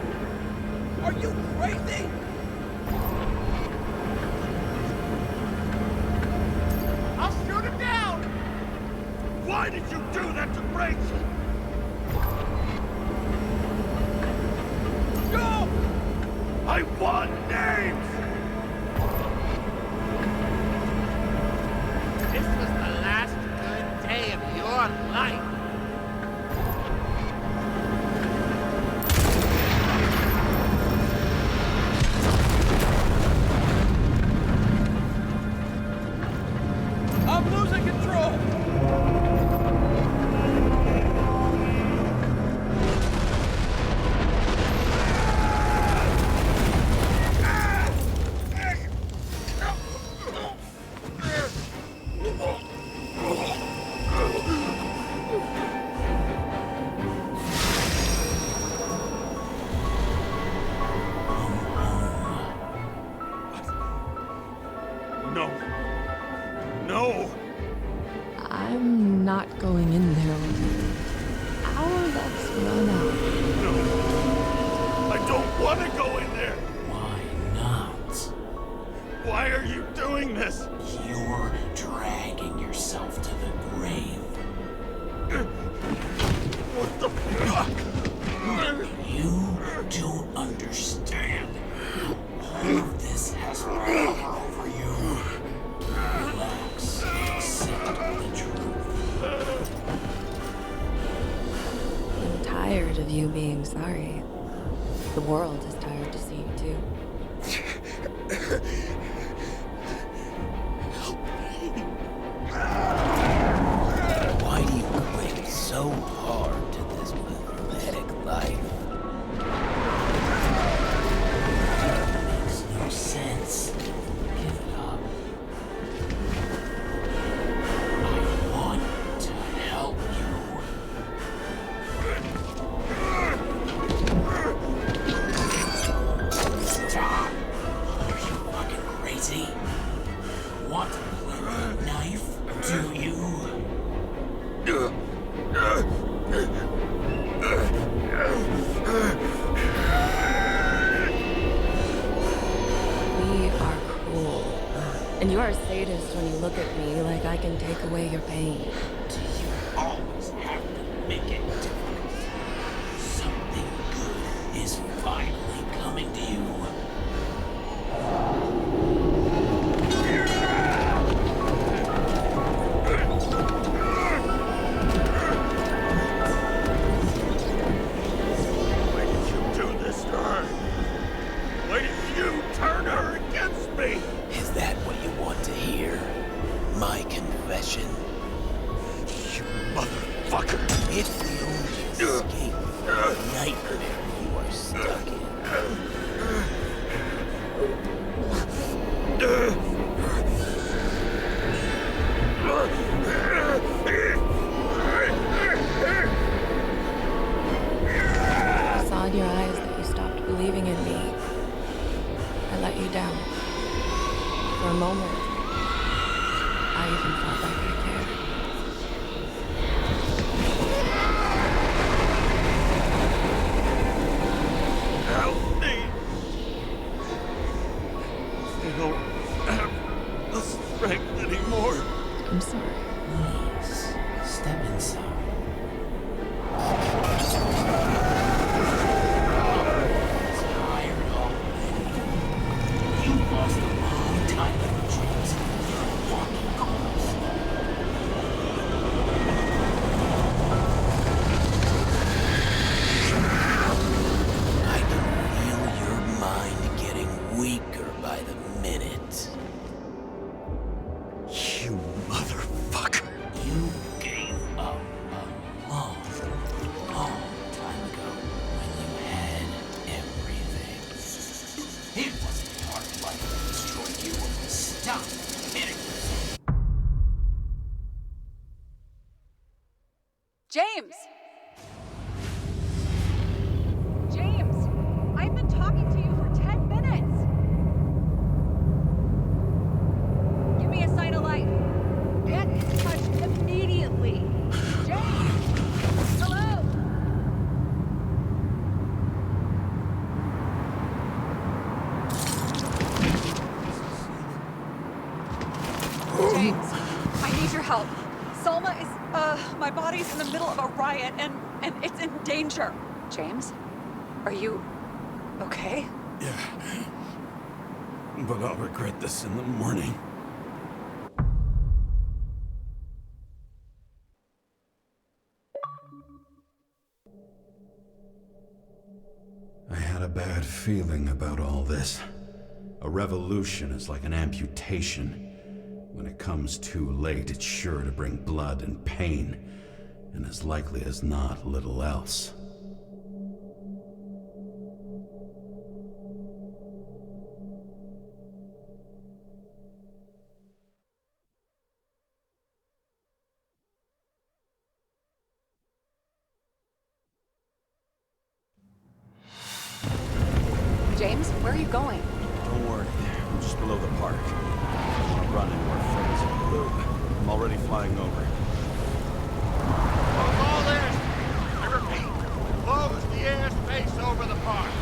Are you crazy? I'll shoot him down! Why did you do that to Rachel? Go! I want names! This was the last good day of your life. I'm losing control! No. No! I'm not going in there with you. Our luck's run out. No. I don't want to go in there! Why not? Why are you doing this? You're dragging yourself to the grave. What the fuck? You don't understand. All of this has power over you. Relax. Accept the truth. I'm tired of you being sorry. The world is tired to see you too. Why do you cling so hard to this pathetic life? It makes no sense. Give it up. I want to help you. Stop! Are you fucking crazy? Want to play with a knife? Do you? We are cruel. And you are a sadist when you look at me like I can take away your pain. Do you always have to make it difficult? Something good is finally coming to you. Why did you do this to her? Why did you turn her against me? Is that what you want to hear? My confession? You motherfucker! It's the only escape from the nightmare you are stuck in. I saw in your eyes that you stopped believing in me. I let you down. For a moment, I even felt like I cared. Help me! I don't have the strength anymore. I'm sorry. Please, step inside. It's tired already. You lost a long time in the dreams. You're a walking corpse. James! James! I've been talking to you for 10 minutes! Give me a sign of life. Get in touch immediately. James! Hello? James, I need your help. Salma is, my body's in the middle of a riot and it's in danger. James? Are you okay? Yeah. But I'll regret this in the morning. I had a bad feeling about all this. A revolution is like an amputation. When it comes too late, it's sure to bring blood and pain, and as likely as not, little else. James, where are you going? Don't worry. I'm just below the park. I want to run into our friends in blue. I'm already flying over. Close all airspace. I repeat, close the airspace over the park.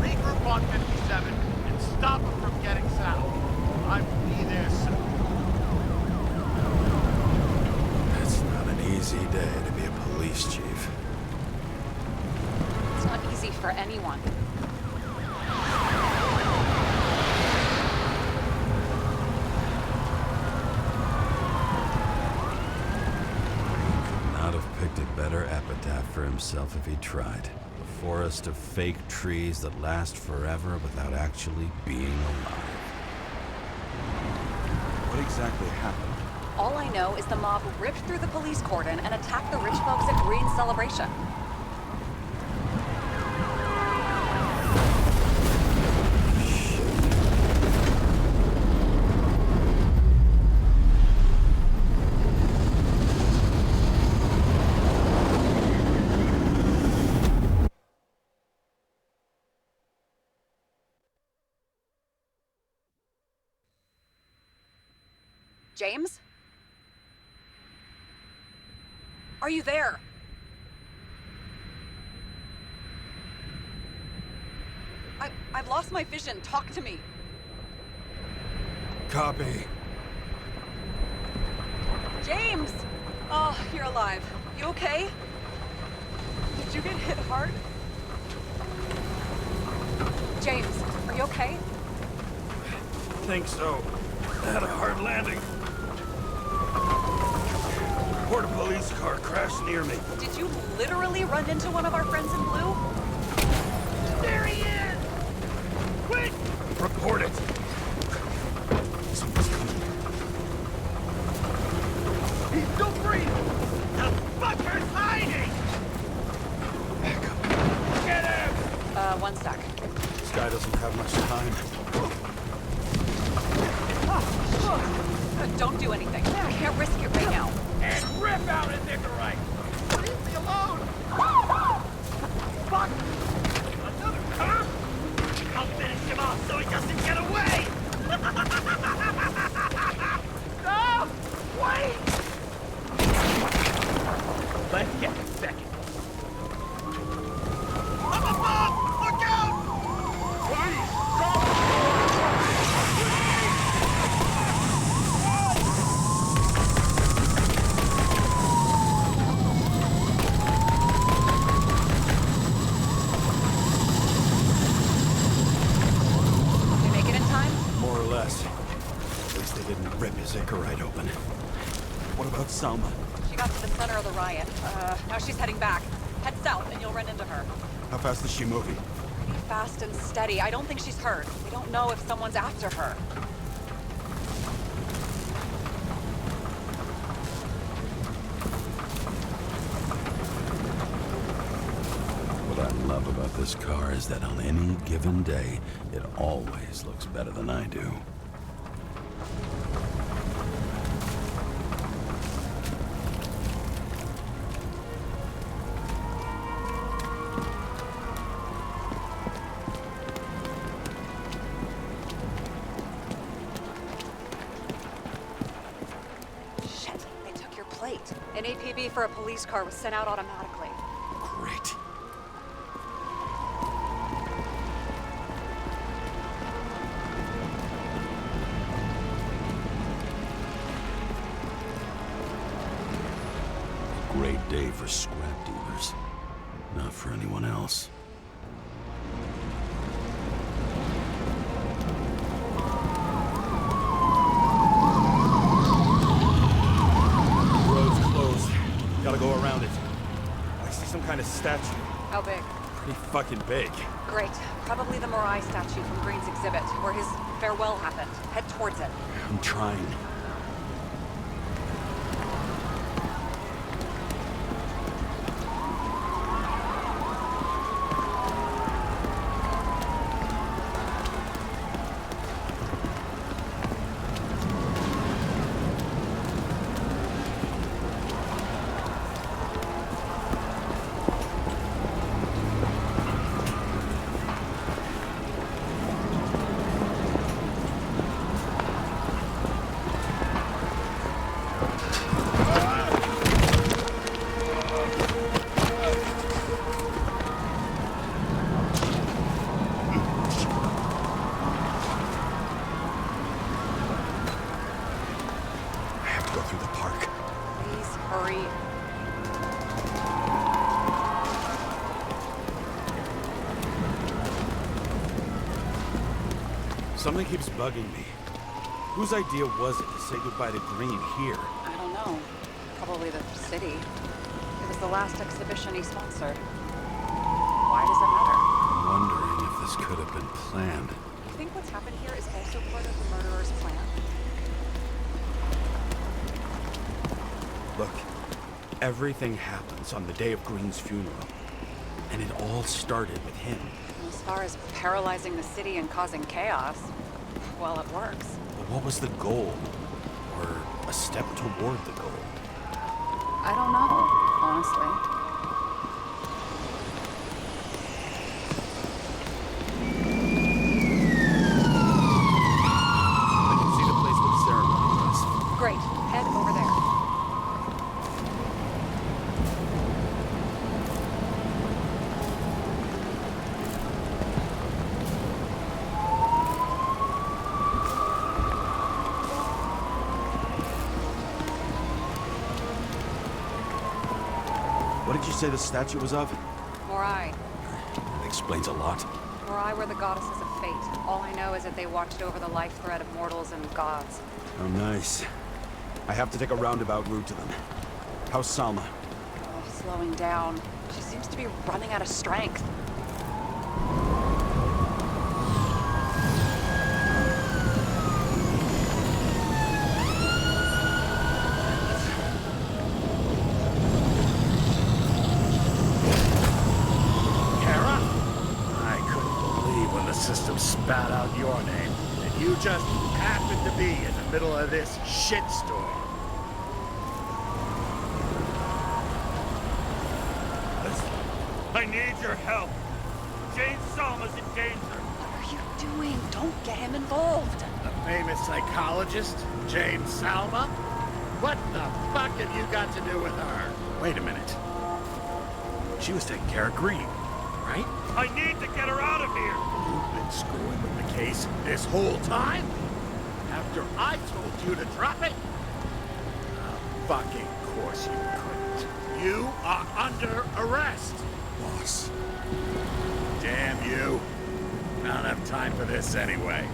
Regroup on 57 and stop them from getting south. I will be there soon. It's not an easy day to be a police chief. It's not easy for anyone. Not have picked a better epitaph for himself if he tried. A forest of fake trees that last forever without actually being alive. What exactly happened? All I know is the mob ripped through the police cordon and attacked the rich folks at Green's celebration. James? Are you there? I've lost my vision. Talk to me. Copy. James! Oh, you're alive. You okay? Did you get hit hard? James, are you okay? Think so. I had a hard landing. Porta police car crashed near me. Did you literally run into one of our friends in blue? There he is! Quick! Report it. Someone's coming. He's still breathing! The fucker's hiding! Back up. Get him! One sec. This guy doesn't have much time. Don't do anything. I can't risk it right now. And rip out his Icarite! Leave me alone! Fuck! Another cop? I'll finish him off so he doesn't get away! No! Wait! Let's get a second. Up above! Look out! Please, go! Rip his Icarite open. What about Salma? She got to the center of the riot. Now she's heading back. Head south and you'll run into her. How fast is she moving? Pretty fast and steady. I don't think she's hurt. We don't know if someone's after her. What I love about this car is that on any given day, it always looks better than I do. for a police car was sent out automatically. Great. Great day for scrap dealers. Not for anyone else. Road's closed. Gotta go around it. I see some kind of statue. How big? Pretty fucking big. Great. Probably the Morai statue from Green's exhibit, where his farewell happened. Head towards it. I'm trying. Something keeps bugging me. Whose idea was it to say goodbye to Green here? I don't know. Probably the city. It was the last exhibition he sponsored. Why does it matter? I'm wondering if this could have been planned. You think what's happened here is also part of the murderer's plan? Look, everything happens on the day of Green's funeral. And it all started with him. As far as paralyzing the city and causing chaos, well, it works. But what was the goal? Or a step toward the goal? I don't know, honestly. I can see the place where the ceremony was. Great. Head over there. What did you say the statue was of? Morai. That explains a lot. Morai were the goddesses of fate. All I know is that they watched over the life thread of mortals and gods. Oh, nice. I have to take a roundabout route to them. How's Salma? Oh, slowing down. She seems to be running out of strength. System spat out your name, and you just happened to be in the middle of this shitstorm. Listen, I need your help. Jane Salma's in danger. What are you doing? Don't get him involved. The famous psychologist, Jane Salma? What the fuck have you got to do with her? Wait a minute. She was taking care of Green, right? I need to get her out of here. You've been screwing with the case this whole time? After I told you to drop it? Of fucking course you couldn't. You are under arrest. Boss. Damn you. I don't have time for this anyway.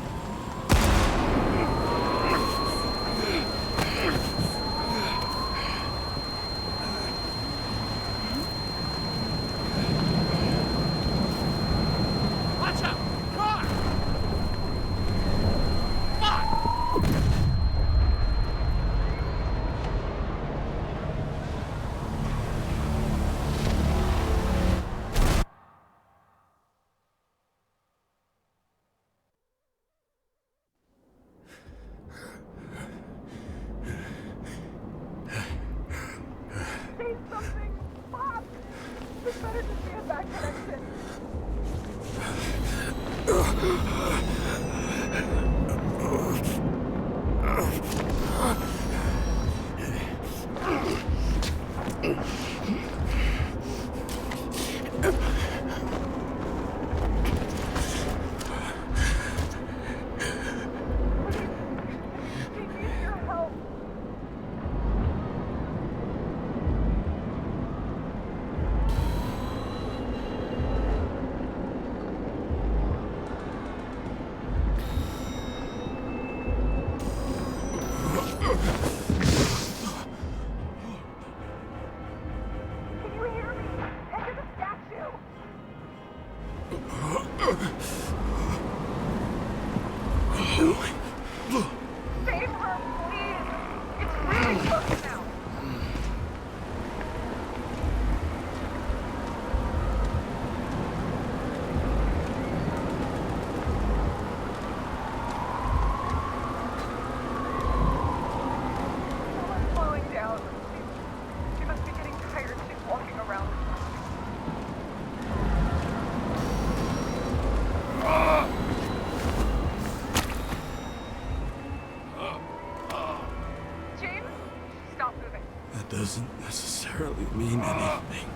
really mean anything.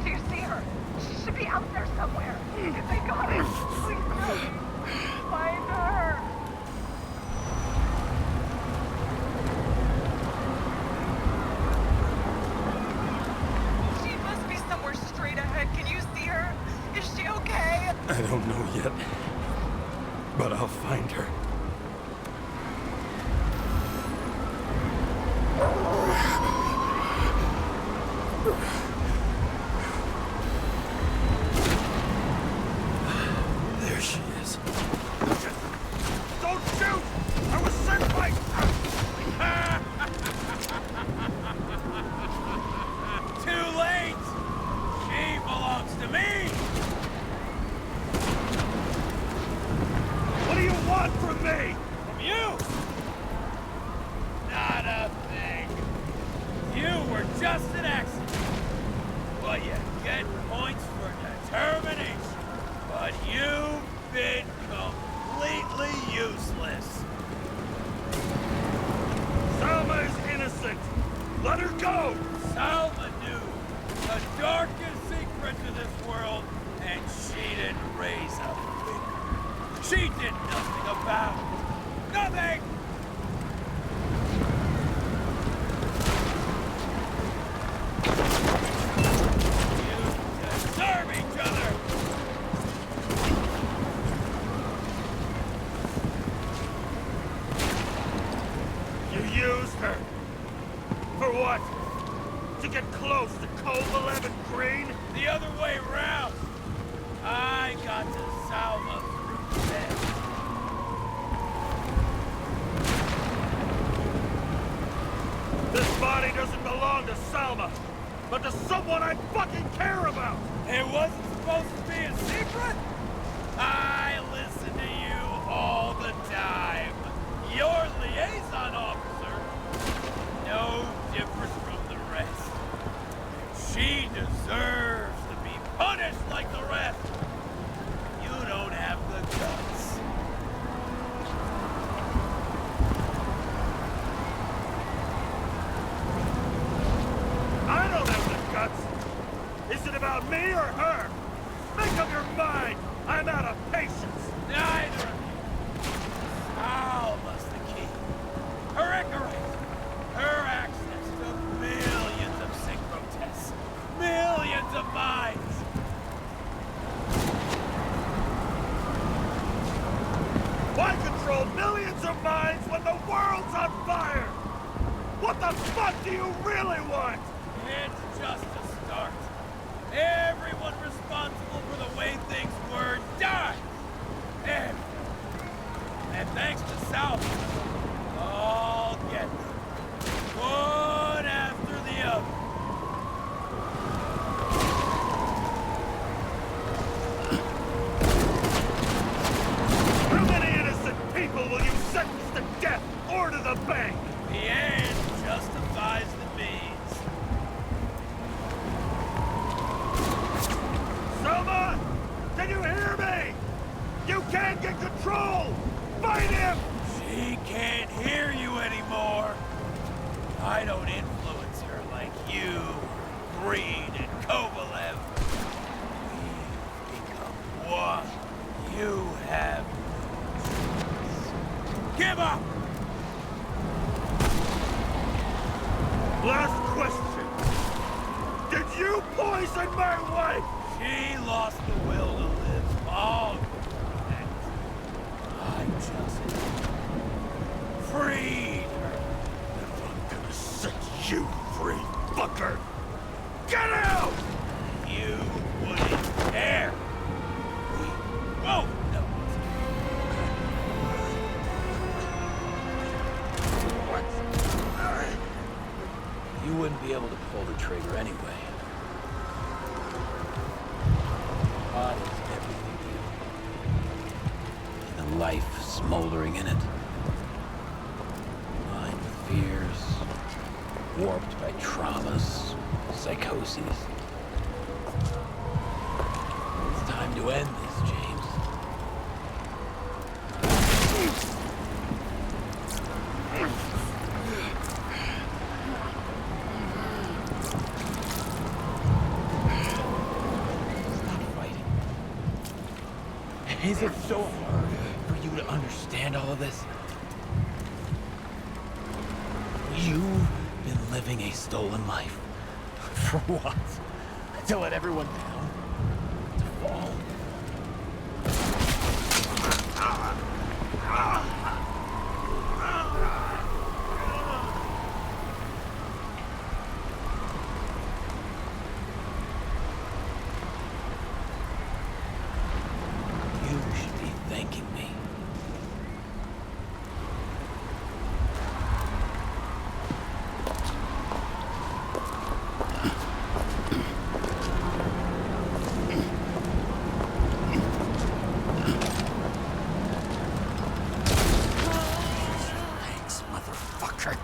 Do you see her? She should be out there somewhere. If they got her, please help. Find her. She must be somewhere straight ahead. Can you see her? Is she okay? I don't know yet, but I'll find her. There she is. Don't shoot! I was sent by... Too late! She belongs to me! What do you want from me? From you! Not a thing. You were just an accident. But you get points for determination. But you've been completely useless. Salma is innocent. Let her go! Salma knew the darkest secret to this world, and she didn't raise a finger. She did nothing about it. Nothing! You deserve each other! You used her. For what? To get close to Cove 11 Green? The other way round. I got to Salma through death. This body doesn't belong to Salma, but to someone I fucking care about! It wasn't supposed to be a secret? I listen to you all the time. Your liaison officer. No different from the rest. She deserves to be punished like the rest. You don't have the guts. I don't have the guts. Is it about me or her? Make up your mind. I'm out of patience. Neither of you. Salma's the key. Her Icarus. Her access to millions of synchro tests. Millions of minds. Why control millions of minds when the world's on fire? What the fuck do you really want? It's just a start. Everyone responsible for the way things were died. Everyone. And thanks to South, all get them. One after the other. How many innocent people will you sentence to death or to the bank? The end justifies the means. Selma! Can you hear me? You can't get control! Fight him! She can't hear you anymore. I don't influence her like you, Green and Kovalev. We've become one. You have no choice. Give up! Last question. Did you poison my wife? She lost the will to live long before that. I just freed her. I'm gonna set you free, fucker! Get out! You wouldn't dare. We won't know it. You wouldn't be able to pull the trigger anyway. Body's everything to you. And the life smoldering in it. Mind with fears, warped by traumas, psychoses. It's time to end this, James. Is it so hard for you to understand all of this? You've been living a stolen life. For what? To let everyone down? To fall? You should be thanking me. Thanks, motherfucker.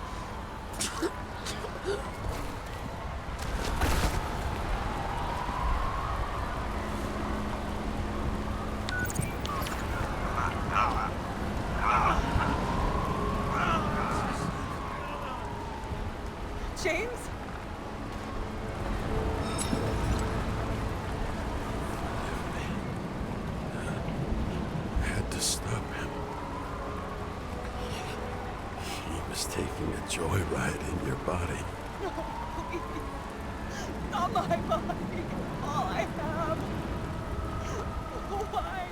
James? I had to stop him. He was taking a joyride in your body. No, please. Not my body. All I have. Why?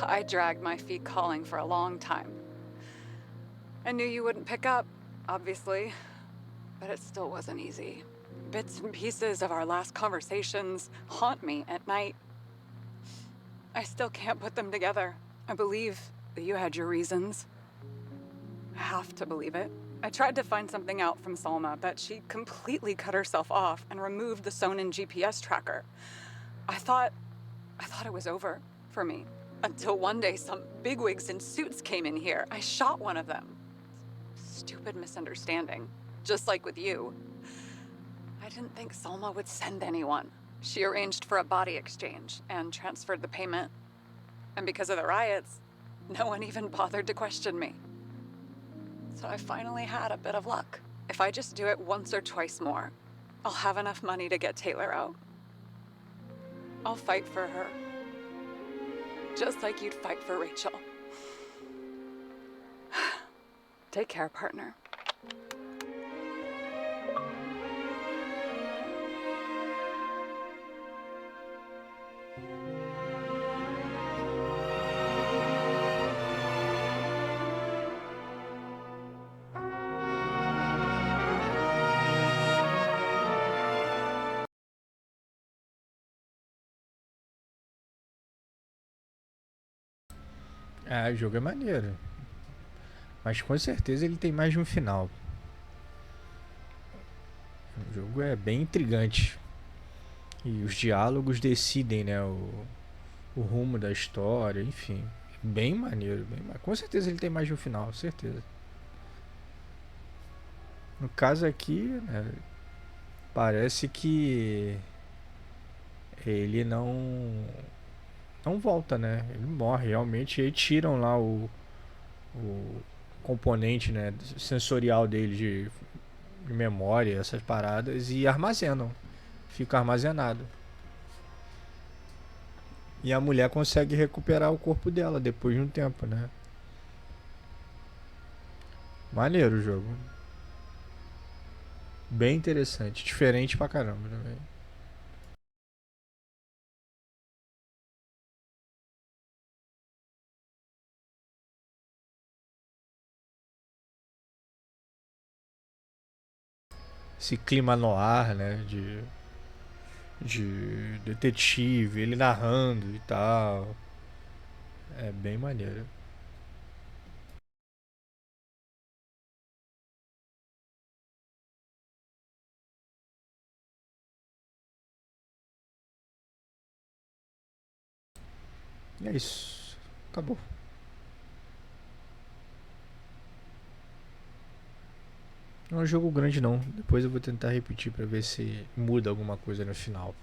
I dragged my feet calling for a long time. I knew you wouldn't pick up, obviously. but it still wasn't easy. Bits and pieces of our last conversations haunt me at night. I still can't put them together. I believe that you had your reasons. I have to believe it. I tried to find something out from Salma, but she completely cut herself off and removed the Sonin GPS tracker. I thought it was over for me. Until one day some bigwigs in suits came in here. I shot one of them. Stupid misunderstanding. Just like with you. I didn't think Salma would send anyone. She arranged for a body exchange and transferred the payment. And because of the riots, no one even bothered to question me. So I finally had a bit of luck. If I just do it once or twice more, I'll have enough money to get Taylor out. I'll fight for her. Just like you'd fight for Rachel. Take care, partner. Ah, o jogo é maneiro. Mas com certeza ele tem mais de um final. O jogo é bem intrigante. E os diálogos decidem, né, o rumo da história, enfim. Bem maneiro, com certeza ele tem mais de um final, certeza. No caso aqui, né, parece que ele não volta, né? Ele morre realmente. E aí tiram lá o componente, né, sensorial dele de memória, essas paradas, e armazenam. Fica armazenado. E a mulher consegue recuperar o corpo dela depois de um tempo, né? Maneiro o jogo. Bem interessante. Diferente pra caramba também. Esse clima no ar, né? De detetive, ele narrando e tal. É bem maneiro. E é isso. Acabou. Não é um jogo grande não. Depois eu vou tentar repetir pra ver se muda alguma coisa no final.